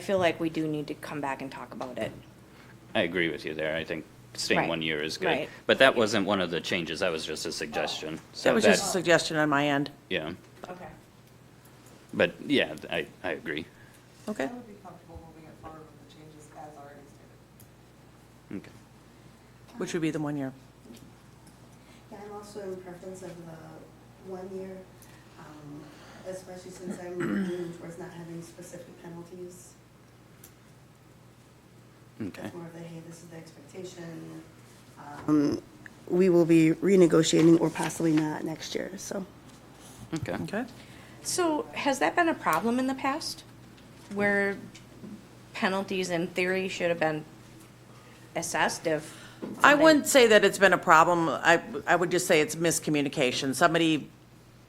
feel like we do need to come back and talk about it. I agree with you there. I think staying Right. 1 year is good. Right. But that wasn't one of the changes. That was just a suggestion. So That was just a suggestion on my end. Yeah. Okay. But yeah, I agree. Okay. I would be comfortable moving it forward with the changes as already stated. Okay. Which would be the 1 year. Yeah, I'm also in preference of the 1 year, especially since I'm leaning towards not having specific penalties. Okay. It's more of the, hey, this is the expectation. We will be renegotiating or possibly not next year, so. Okay. Okay. So has that been a problem in the past? Where penalties in theory should have been assessed if? I wouldn't say that it's been a problem. I would just say it's miscommunication. Somebody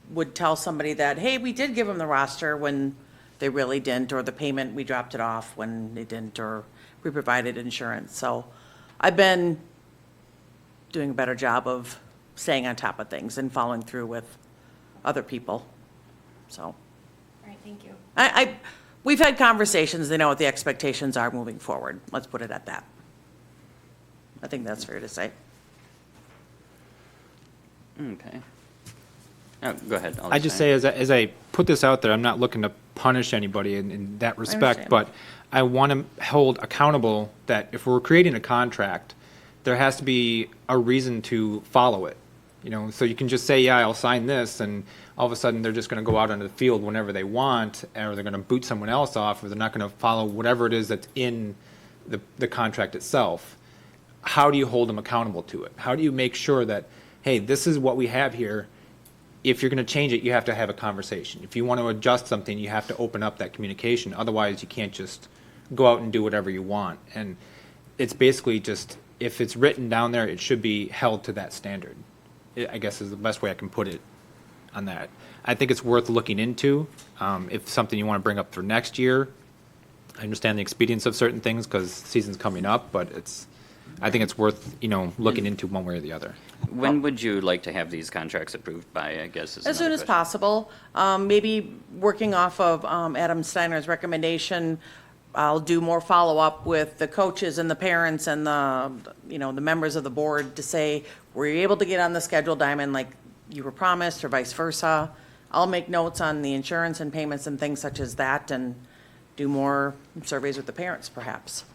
would tell somebody that, hey, we did give them the roster when they really didn't, or the payment, we dropped it off when they didn't, or we provided insurance. So I've been doing a better job of staying on top of things and following through with other people. So All right, thank you. we've had conversations. They know what the expectations are moving forward. Let's put it at that. I think that's fair to say. Okay. Oh, go ahead. I just say, as I put this out there, I'm not looking to punish anybody in that respect, understand. but I want to hold accountable that if we're creating a contract, there has to be a reason to follow it. You know, so you can just say, yeah, I'll sign this, and all of a sudden they're just going to go out onto the field whenever they want, or they're going to boot someone else off, or they're not going to follow whatever it is that's in the contract itself. How do you hold them accountable to it? How do you make sure that, hey, this is what we have here. If you're going to change it, you have to have a conversation. If you want to adjust something, you have to open up that communication. Otherwise, you can't just go out and do whatever you want. And it's basically just, if it's written down there, it should be held to that standard, I guess is the best way I can put it on that. I think it's worth looking into. If something you want to bring up for next year, I understand the expedience of certain things because season's coming up, but I think it's worth, looking into one way or the other. When would you like to have these contracts approved by, I guess? Is As soon another as question. possible. Maybe working off of Adam Steiner's recommendation, I'll do more follow-up with the coaches and the parents and the members of the board to say, were you able to get on the schedule, Diamond, like you were promised, or vice versa? I'll make notes on the insurance and payments and things such as that, and do more surveys with the parents, perhaps.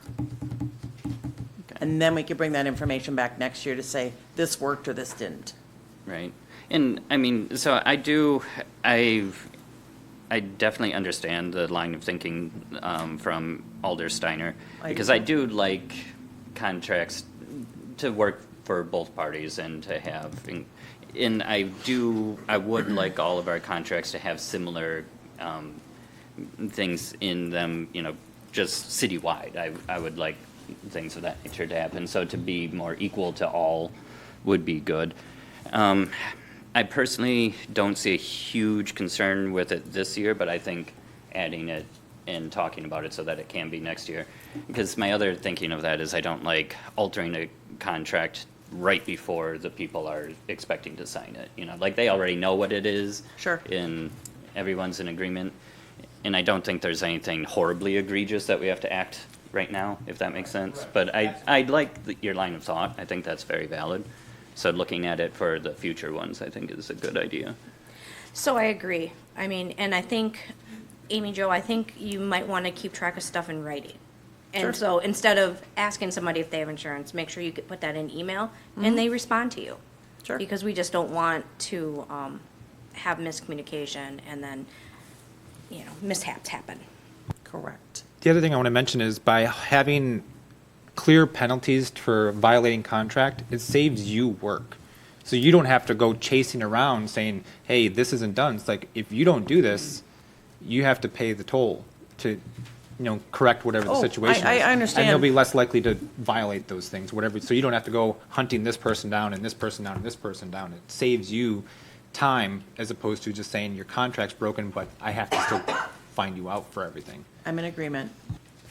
And then we can bring that information back next year to say, this worked or this didn't. Right. And I mean, so I definitely understand the line of thinking from Alder Steiner, because I do like contracts to work for both parties and to have, and I would like all of our contracts to have similar things in them, just citywide. I would like things of that nature to happen. So to be more equal to all would be good. I personally don't see a huge concern with it this year, but I think adding it and talking about it so that it can be next year. Because my other thinking of that is I don't like altering a contract right before the people are expecting to sign it. Like they already know what it is. Sure. And everyone's in agreement. And I don't think there's anything horribly egregious that we have to act right now, if that makes sense. But I like your line of thought. I think that's very valid. So looking at it for the future ones, I think is a good idea. So I agree. I mean, and I think, Amy Jo, I think you might want to keep track of stuff in writing. Sure. And so instead of asking somebody if they have insurance, make sure you could put that in email Mhm. and they respond to you. Sure. Because we just don't want to have miscommunication and then, mishaps happen. Correct. The other thing I want to mention is by having clear penalties for violating contract, it saves you work. So you don't have to go chasing around saying, hey, this isn't done. It's like, if you don't do this, you have to pay the toll to, correct whatever the Oh, situation is. I understand. And they'll be less likely to violate those things, whatever. So you don't have to go hunting this person down and this person down and this person down. It saves you time as opposed to just saying your contract's broken, but I have to still find you out for everything. I'm in agreement.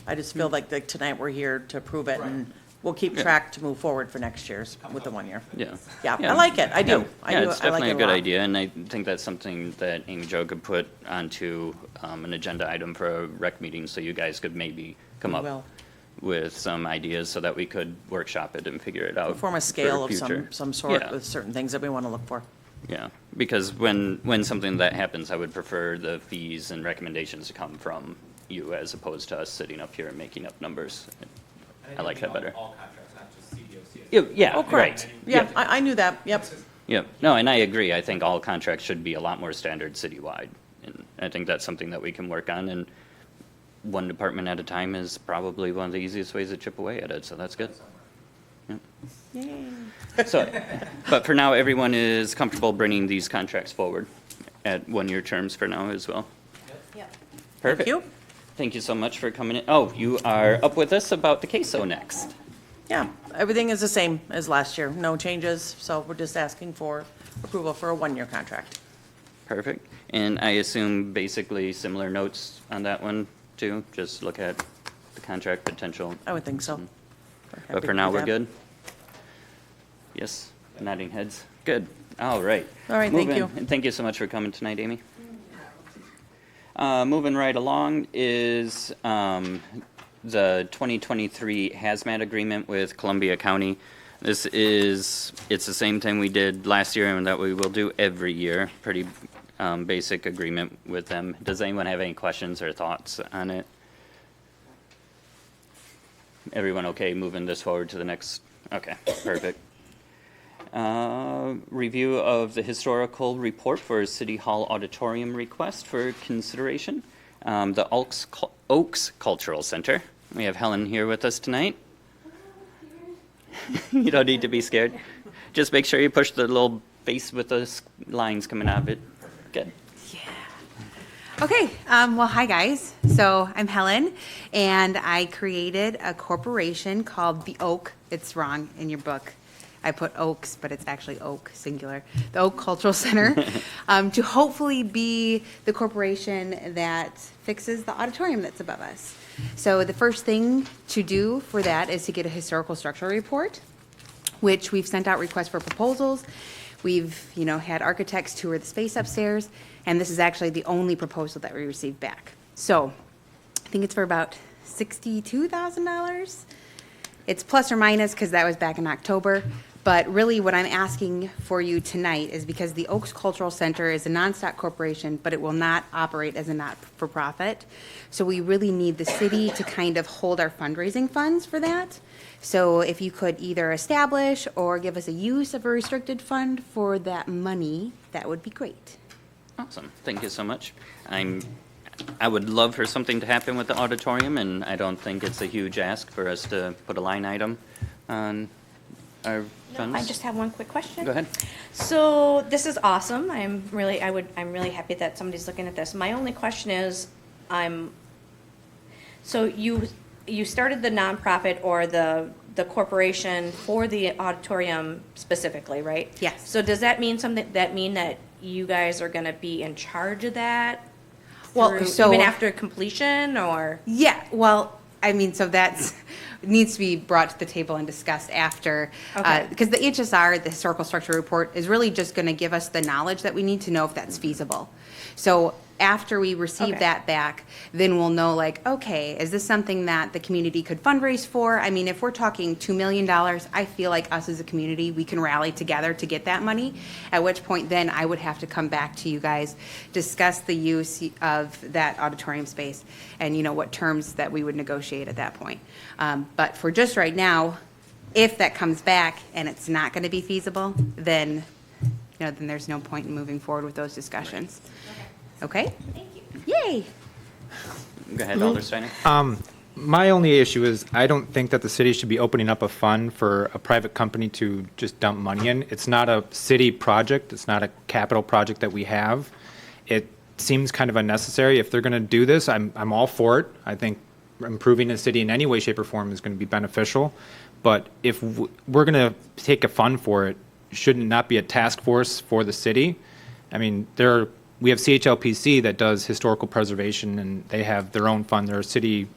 I just feel like tonight we're here to prove it, and we'll keep track to move forward for next year's with the 1 year. Yeah. Yeah, I like it. I do. Yeah, it's I like definitely it a good lot. idea, and I think that's something that Amy Jo could put onto an agenda item for a rec meeting, so you guys could maybe come We up will. with some ideas so that we could workshop it and figure it out. Form a for scale of future. some sort Yeah. with certain things that we want to look for. Yeah, because when something that happens, I would prefer the fees and recommendations to come from you as opposed to us sitting up here and making up numbers. I like that better. All contracts, not just CDO, Yeah, Oh, correct. right. Yeah, I knew that. Yep. Yep. No, and I agree. I think all contracts should be a lot more standard citywide. And I think that's something that we can work on, and one department at a time is probably one of the easiest ways to chip away at it, so that's good. Yep. So, but for now, everyone is comfortable bringing these contracts forward at 1-year terms for now as well. Yep. Perfect. Thank you. Thank you so much for coming in. Oh, you are up with us about the queso next. Yeah, everything is the same as last year. No changes, so we're just asking for approval for a 1-year contract. Perfect. And I assume basically similar notes on that one too? Just look at the contract potential. I would think so. But for now, we're good? Yes, nodding heads. Good. All right. All right, thank you. And thank you so much for coming tonight, Amy. Moving right along is the 2023 hazmat agreement with Columbia County. It's the same thing we did last year and that we will do every year. Pretty basic agreement with them. Does anyone have any questions or thoughts on it? Everyone okay moving this forward to the next? Okay, perfect. Review of the historical report for City Hall auditorium request for consideration. The Oaks Cultural Center. We have Helen here with us tonight. You don't need to be scared. Just make sure you push the little face with the lines coming out of it. Good. Okay, well, hi guys. So I'm Helen, and I created a corporation called the Oak. It's wrong in your book. I put Oaks, but it's actually Oak, singular. The Oak Cultural Center, to hopefully be the corporation that fixes the auditorium that's above us. So the first thing to do for that is to get a historical structural report, which we've sent out requests for proposals. We've, had architects tour the space upstairs, and this is actually the only proposal that we received back. So I think it's for about $62,000. It's plus or minus because that was back in October. But really what I'm asking for you tonight is because the Oaks Cultural Center is a non-stock corporation, but it will not operate as a not-for-profit. So we really need the city to kind of hold our fundraising funds for that. So if you could either establish or give us a use of a restricted fund for that money, that would be great. Awesome. Thank you so much. I would love for something to happen with the auditorium, and I don't think it's a huge ask for us to put a line item on our funds. I just have one quick question. Go ahead. So this is awesome. I'm really happy that somebody's looking at this. My only question is, so you started the nonprofit or the corporation for the auditorium specifically, right? Yes. So does that mean that you guys are gonna be in charge of that? Well, so even after completion, or? Yeah, well, so that's needs to be brought to the table and discussed after. Okay. Because the HSR, the Historical Structure Report, is really just going to give us the knowledge that we need to know if that's feasible. So after we receive Okay. that back, then we'll know like, okay, is this something that the community could fundraise for? I mean, if we're talking $2 million, I feel like us as a community, we can rally together to get that money, at which point then I would have to come back to you guys, discuss the use of that auditorium space and, you know, what terms that we would negotiate at that point. But for just right now, if that comes back and it's not going to be feasible, then, you know, then there's no point in moving forward with those discussions. Okay? Thank you. Yay! Go ahead, Alder Steiner. My only issue is I don't think that the city should be opening up a fund for a private company to just dump money in. It's not a city project. It's not a capital project that we have. It seems kind of unnecessary. If they're going to do this, I'm all for it. I think improving the city in any way, shape, or form is going to be beneficial. But if we're going to take a fund for it, shouldn't it not be a task force for the city? I mean, we have CHLPC that does historical preservation, and they have their own fund. They're a city,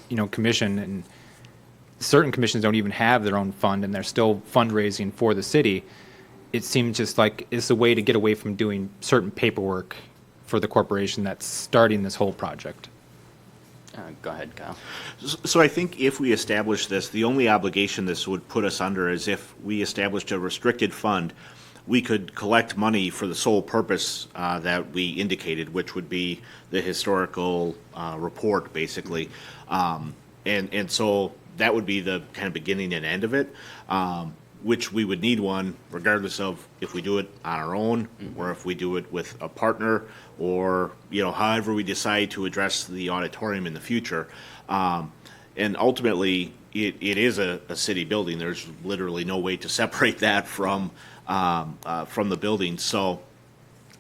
you know, commission, and certain commissions don't even have their own fund, and they're still fundraising for the city. It seems just like it's a way to get away from doing certain paperwork for the corporation that's starting this whole project. Go ahead, Kyle. So I think if we establish this, the only obligation this would put us under is if we established a restricted fund, we could collect money for the sole purpose that we indicated, which would be the historical report, basically. And so that would be the kind of beginning and end of it, which we would need one regardless of if we do it on our own or if we do it with a partner or, you know, however we decide to address the auditorium in the future. And ultimately, it is a city building. There's literally no way to separate that from the building. So,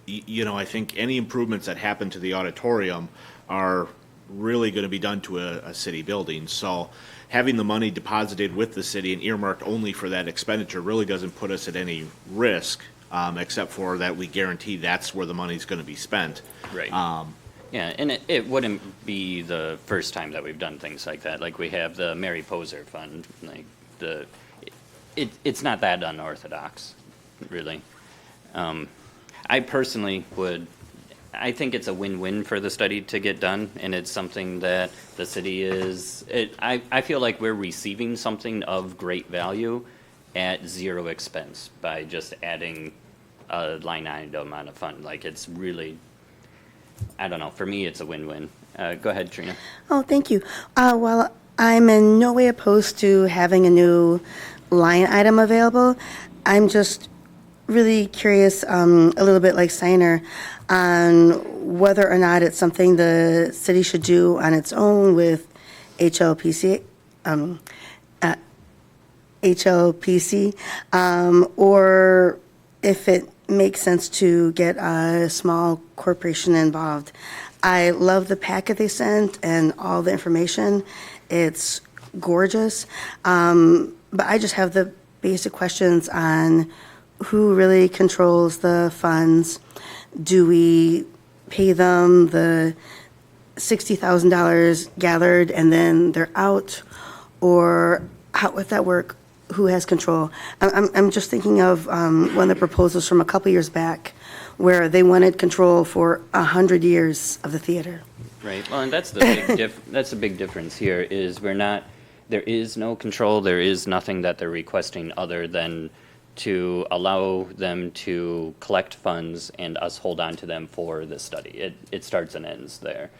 you know, I think any improvements that happen to the auditorium are really going to be done to a city building. So having the money deposited with the city and earmarked only for that expenditure really doesn't put us at any risk, except for that we guarantee that's where the money's going to be spent. Right. Yeah, and it wouldn't be the first time that we've done things like that. Like we have the Mary Poser Fund. Like it's not that unorthodox, really. I personally I think it's a win-win for the study to get done, and it's something that the city I feel like we're receiving something of great value at zero expense by just adding a line item on a fund. Like it's really, I don't know, for me it's a win-win. Go ahead, Trina. Oh, thank you. Well, I'm in no way opposed to having a new line item available. I'm just really curious, a little bit like Steiner, on whether or not it's something the city should do on its own with HLPC, or if it makes sense to get a small corporation involved. I love the packet they sent and all the information. It's gorgeous. But I just have the basic questions on who really controls the funds. Do we pay them the $60,000 gathered and then they're out? Or how would that work? Who has control? I'm just thinking of one of the proposals from a couple years back where they wanted control for 100 years of the theater. Right. Well, and that's the that's the big difference here is there is no control. There is nothing that they're requesting other than to allow them to collect funds and us hold on to them for the study. It starts and ends there.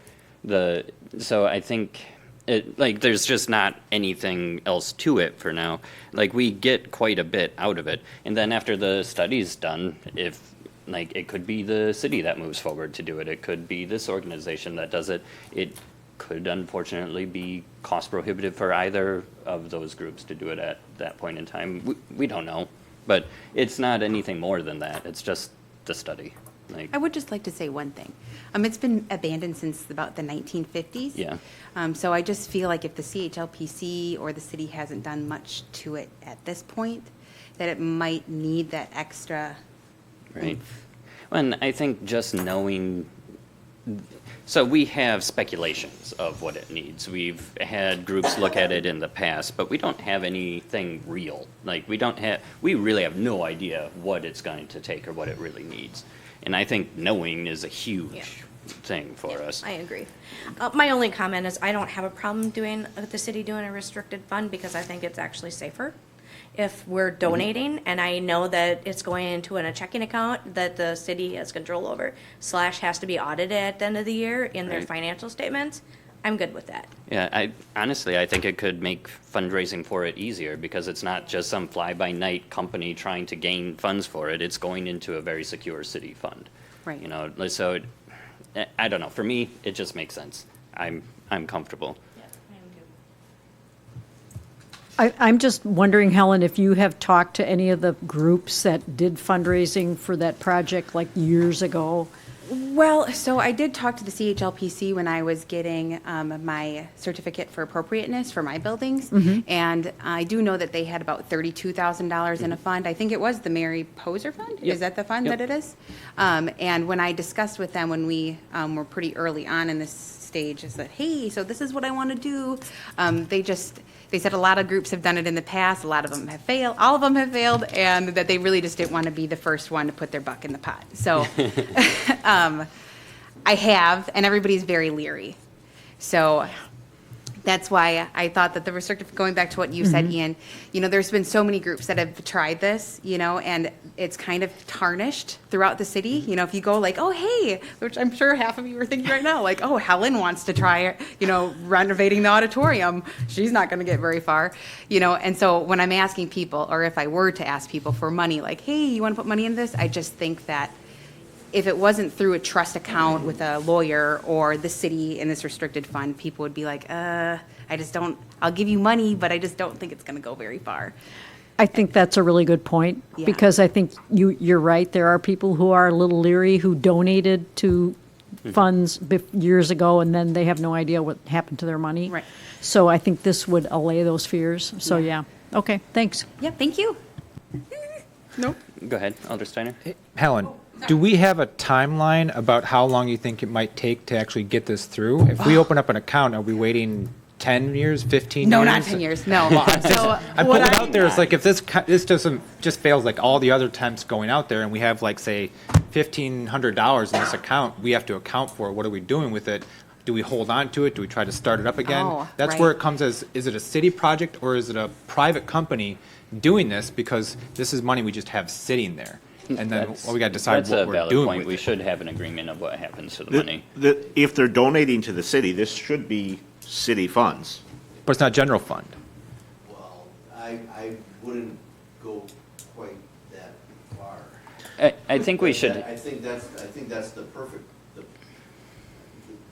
So I think there's just not anything else to it for now. Like we get quite a bit out of it, and then after the study's done, it could be the city that moves forward to do it. It could be this organization that does it. It could unfortunately be cost prohibitive for either of those groups to do it at that point in time. We don't know, but it's not anything more than that. It's just the study. I would just like to say one thing. It's been abandoned since about the 1950s. Yeah. So I just feel like if the CHLPC or the city hasn't done much to it at this point, that it might need that extra. Right. And I think just knowing, so we have speculations of what it needs. We've had groups look at it in the past, but we don't have anything real. We really have no idea what it's going to take or what it really needs. And I think knowing is a huge thing for us. I agree. My only comment is I don't have a problem with the city doing a restricted fund because I think it's actually safer if we're donating and I know that it's going into a checking account that the city has control over / has to be audited at the end of the year in their Right. financial statements. I'm good with that. Yeah, I think it could make fundraising for it easier because it's not just some fly-by-night company trying to gain funds for it. It's going into a very secure city fund. Right. You know, so I don't know. For me, it just makes sense. I'm comfortable. I'm just wondering, Helen, if you have talked to any of the groups that did fundraising for that project like years ago? Well, so I did talk to the CHLPC when I was getting my certificate for appropriateness for my buildings. Mhm. And I do know that they had about $32,000 in a fund. I think it was the Mary Poser Fund? Yep. Is that the fund Yep. that it is? And when I discussed with them when we were pretty early on in this stage, is that, hey, so this is what I want to do. They said a lot of groups have done it in the past, a lot of them have failed, all of them have failed, and that they really just didn't want to be the first one to put their buck in the pot. So I have, and everybody's very leery. So that's why I thought that the restrictive, going back to what you said, Mhm. Ian, there's been so many groups that have tried this, and it's kind of tarnished throughout the city. If you go like, oh, hey, which I'm sure half of you are thinking right now, like, oh, Helen wants to try, renovating the auditorium. She's not going to get very far, And so when I'm asking people, or if I were to ask people for money, like, hey, you want to put money in this? I just think that if it wasn't through a trust account with a lawyer or the city in this restricted fund, people would be like, I just don't, I'll give you money, but I just don't think it's going to go very far. I think that's a really good point, Yeah. because I think you're right. There are people who are a little leery who donated to funds years ago, and then they have no idea what happened to their money. Right. So I think this would allay those fears. So, yeah. Okay, thanks. Yeah, thank you. Nope. Go ahead, Alder Steiner. Helen, do we have a timeline about how long you think it might take to actually get this through? If we open up an account, are we waiting 10 years, 15 years? No, not 10 years, no. So I'm what putting it out there, it's like if this doesn't, just fails like all the other attempts going out there, and we have like, say, $1,500 in this account, we have to account for it. What are we doing with it? Do we hold on to it? Do we try to start it up again? Oh, That's right. where it comes as, is it a city project or is it a private company doing this? Because this is money we just have sitting there. And then we got to decide what we're That's a valid doing point. with We it. should have an agreement of what happens to the money. If they're donating to the city, this should be city funds. But it's not general fund. Well, I wouldn't go quite that far. I think we should. I think that's the perfect,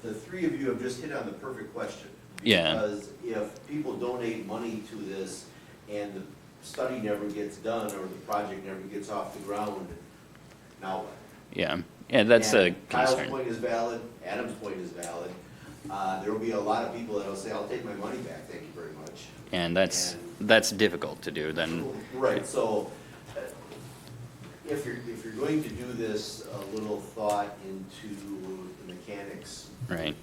the three of you have just hit on the perfect question. Yeah. Because if people donate money to this and the study never gets done or the project never gets off the ground, now what? Yeah, that's a And Kyle's concern. point is valid, Adam's point is valid. There will be a lot of people that'll say, I'll take my money back, thank you very much. And that's difficult to do then. Right, so if you're going to do this, a little thought into the mechanics. Right.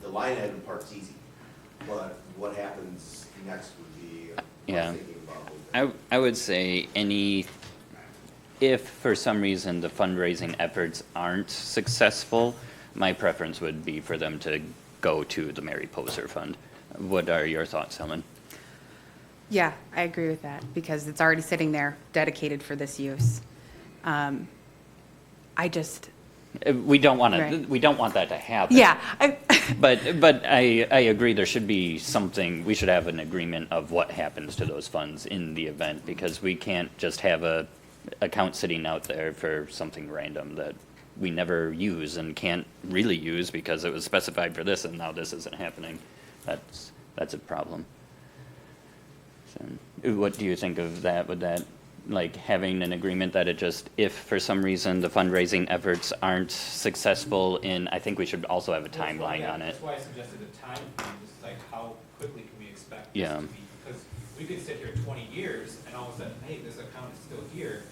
The line item part's easy, but what happens next would be what Yeah. I'm thinking about. I would say if for some reason the fundraising efforts aren't successful, my preference would be for them to go to the Mary Poser Fund. What are your thoughts, Helen? Yeah, I agree with that because it's already sitting there dedicated for this use. We don't want to. Right. We don't want that to happen. Yeah. But I agree. There should be something. We should have an agreement of what happens to those funds in the event, because we can't just have a account sitting out there for something random that we never use and can't really use because it was specified for this and now this isn't happening. That's a problem. So, what do you think of that? Would that, like, having an agreement that it just, if for some reason the fundraising efforts aren't successful in, I think we should also have a timeline on it. That's why I suggested a time frame, just like how quickly can we expect Yeah. this to be? Because we could sit here 20 years and all of a sudden, hey, this account is still here,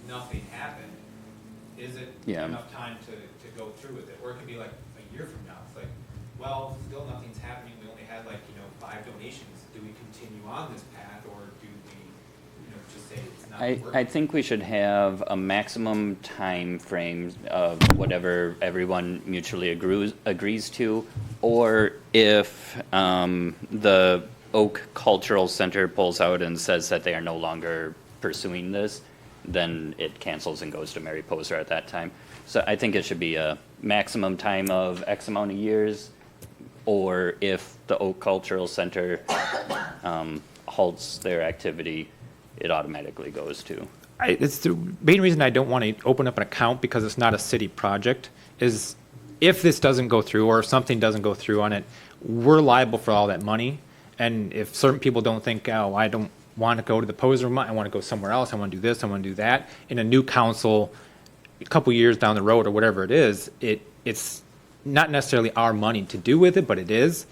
nothing happened. Is it Yeah. enough time to go through with it? Or it could be like a year from now, it's like, well, still nothing's happening, we only had 5 donations. Do we continue on this path or do we just say it's not I think we should have a maximum time frame of whatever everyone mutually agrees to, or if the Oak Cultural Center pulls out and says that they are no longer pursuing this, then it cancels and goes to Mary Poser at that time. So I think it should be a maximum time of X amount of years, or if the Oak Cultural Center halts their activity, it automatically goes to. It's the main reason I don't want to open up an account, because it's not a city project, is if this doesn't go through or if something doesn't go through on it, we're liable for all that money. And if certain people don't think, oh, I don't want to go to the Poser room, I want to go somewhere else, I want to do this, I want to do that, in a new council, a couple years down the road or whatever it is, it's not necessarily our money to do with it, but it is.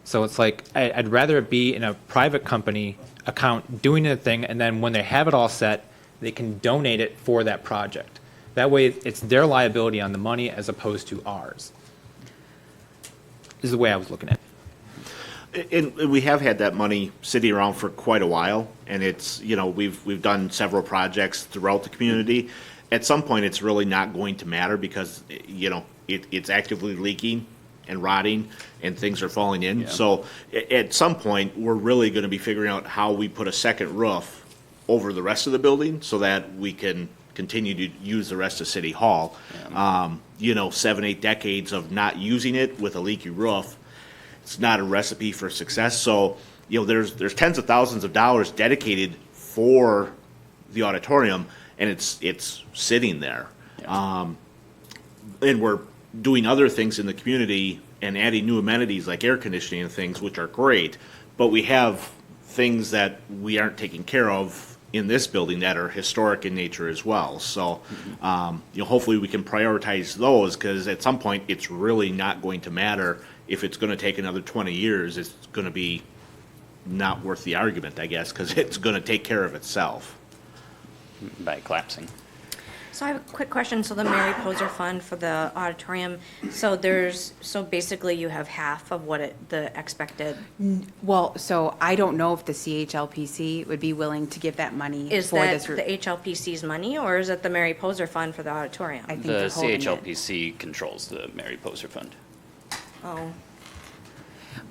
So it's like, I'd rather it be in a private company account doing a thing, and then when they have it all set, they can donate it for that project. That way, it's their liability on the money as opposed to ours. This is the way I was looking at it. And we have had that money sitting around for quite a while, and it's, you know, we've done several projects throughout the community. At some point, it's really not going to matter because, you know, it's actively leaking and rotting, and things are falling in. Yeah. So at some point, we're really going to be figuring out how we put a second roof over the rest of the building so that we can continue to use the rest of City Hall. Yeah. You know, 7-8 decades of not using it with a leaky roof, it's not a recipe for success. So, you know, there's tens of thousands of dollars dedicated for the auditorium, and it's sitting there. Yeah. And we're doing other things in the community and adding new amenities like air conditioning and things, which are great. But we have things that we aren't taking care of in this building that are historic in nature as well. So, you know, hopefully we can prioritize those, because at some point it's really not going to matter. If it's going to take another 20 years, it's going to be not worth the argument, I guess, because it's going to take care of itself. By collapsing. So I have a quick question. So the Mary Poser Fund for the auditorium, so basically you have half of what the expected. Well, so I don't know if the CHLPC would be willing to give that money Is for that this. the HLPC's money, or is it the Mary Poser Fund for the auditorium? I think The they're holding it. CHLPC controls the Mary Poser Fund. Oh.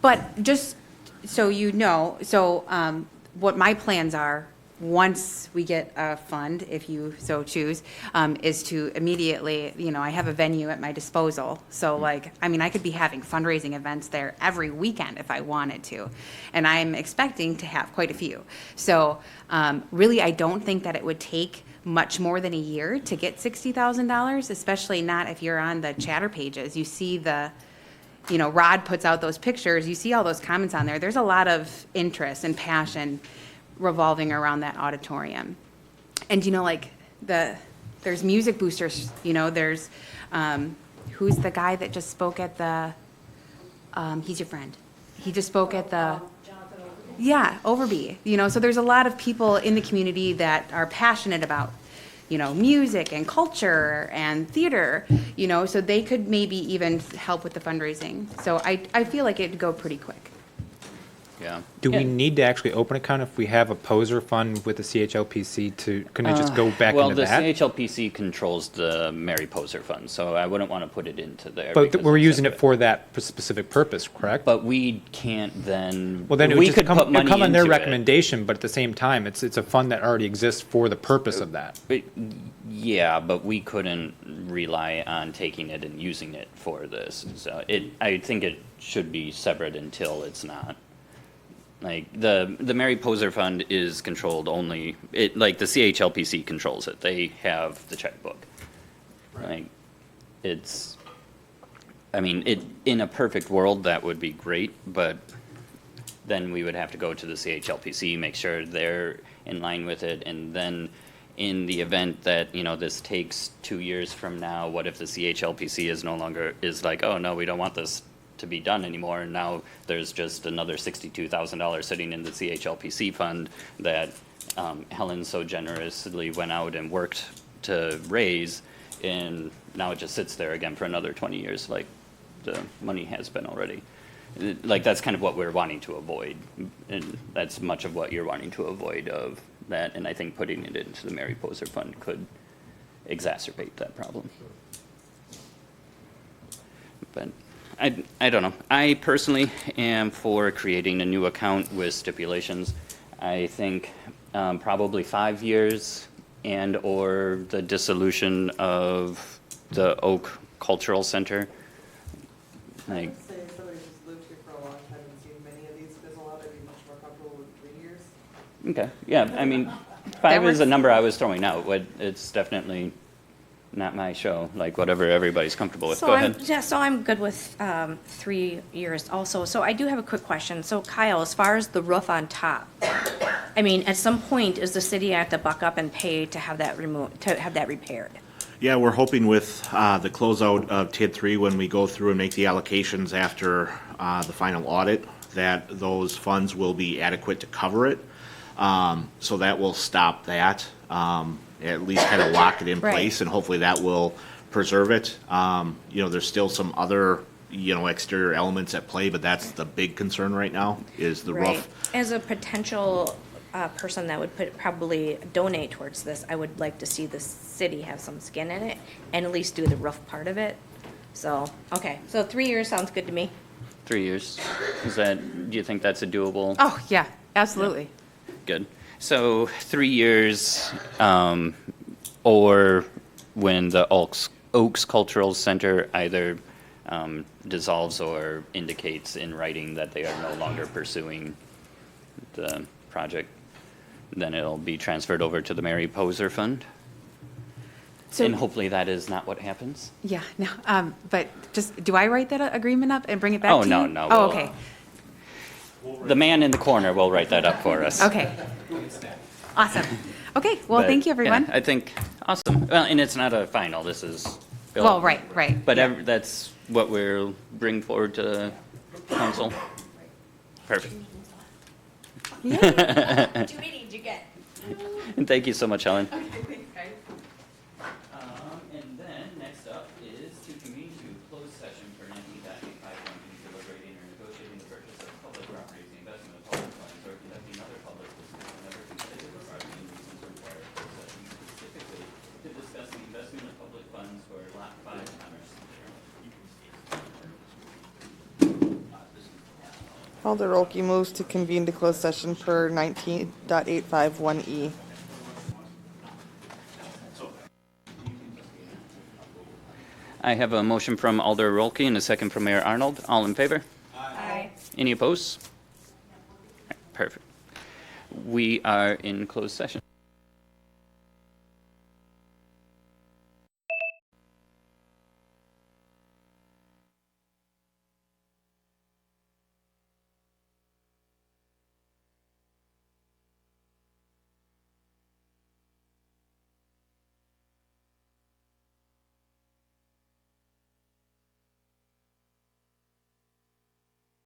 But just so you know, so what my plans are, once we get a fund, if you so choose, is to immediately, you know, I have a venue at my disposal. So like, I mean, I could be having fundraising events there every weekend if I wanted to. And I'm expecting to have quite a few. So really, I don't think that it would take much more than a year to get $60,000, especially not if you're on the chatter pages. You see you know, Rod puts out those pictures, you see all those comments on there. There's a lot of interest and passion revolving around that auditorium. And, you know, like, there's music boosters, you know, there's, who's the guy that just spoke at the, he's your friend. He just spoke at the, yeah, Overby, you know, so there's a lot of people in the community that are passionate about, you know, music and culture and theater, you know, so they could maybe even help with the fundraising. So I feel like it'd go pretty quick. Yeah. Do we need to actually open an account if we have a Poser fund with the CHLPC to, can it just go back well, into the that? CHLPC controls the Mary Poser Fund, so I wouldn't want to put it into there. But because we're it's using it separate. for that specific purpose, correct? But we can't then. Well, then it we would just could come, put money on their into it. recommendation, but at the same time, it's a fund that already exists for the purpose of that. But, yeah, but we couldn't rely on taking it and using it for this. So I think it should be separate until it's not. Like, the Mary Poser Fund is controlled only, like, the CHLPC controls it. They have the checkbook. Like, it's, I mean, in a perfect world, that would be great, but then we would have to go to the CHLPC, make sure they're in line with it, and then in the event that, you know, this takes 2 years from now, what if the CHLPC is like, oh, no, we don't want this to be done anymore, and now there's just another $62,000 sitting in the CHLPC fund that Helen so generously went out and worked to raise, and now it just sits there again for another 20 years like the money has been already. Like, that's kind of what we're wanting to avoid, and that's much of what you're wanting to avoid of that, and I think putting it into the Mary Poser Fund could exacerbate that problem. But I don't know. I personally am for creating a new account with stipulations. I think probably 5 years and or the dissolution of the Oak Cultural Center. Like, I'd say if somebody who's lived here for a long time and seen many of these fizzle out, I'd be much more comfortable with 3 years. okay, yeah, I mean, 5 is a number I was throwing out, but it's definitely not my show, like whatever everybody's comfortable with. So Go I'm, ahead. yeah, so I'm good with 3 years also. So I do have a quick question. So Kyle, as far as the roof on top, I mean, at some point, is the city have to buck up and pay to have that removed, to have that repaired? Yeah, we're hoping with the closeout of TID 3, when we go through and make the allocations after the final audit, that those funds will be adequate to cover it. So that will stop that, at least kind of lock it in Right. place, and hopefully that will preserve it. You know, there's still some other, you know, exterior elements at play, but that's the big concern right now, is the Right. roof. As a potential person that would probably donate towards this, I would like to see the city have some skin in it and at least do the roof part of it. So, okay, so 3 years sounds good to me. 3 years. Is that, do you think that's a doable? Oh, yeah, absolutely. Good. So 3 years, or when the Oaks Cultural Center either dissolves or indicates in writing that they are no longer pursuing the project, then it'll be transferred over to the Mary Poser Fund. So- And hopefully that is not what happens. Yeah, no, but just, do I write that agreement up and bring it back to you? Oh, no. Oh, we'll, okay, The man in the corner will write that up for us. okay. Awesome. Okay, well, But, thank you, yeah, everyone. I think, awesome. Well, and it's not a final, this is. Well, right. But yeah. that's what we'll bring forward to council. Perfect. Two meetings you get. And thank you so much, Helen. Okay, thanks, guys. And then, next up is to convene to closed session for 19.851, deliberating or negotiating the purchase of public properties, the investment of public funds, or conducting other public business whenever competitive or bargaining reasons require a closed session, specifically to discuss the investment of public funds for Lot 5 Commerce Center. Alder Rolke moves to convene to closed session per 19.851E. I have a motion from Alder Rolke and a second from Mayor Arnold. All in favor? Aye. Any opposed? Perfect. We are in closed session.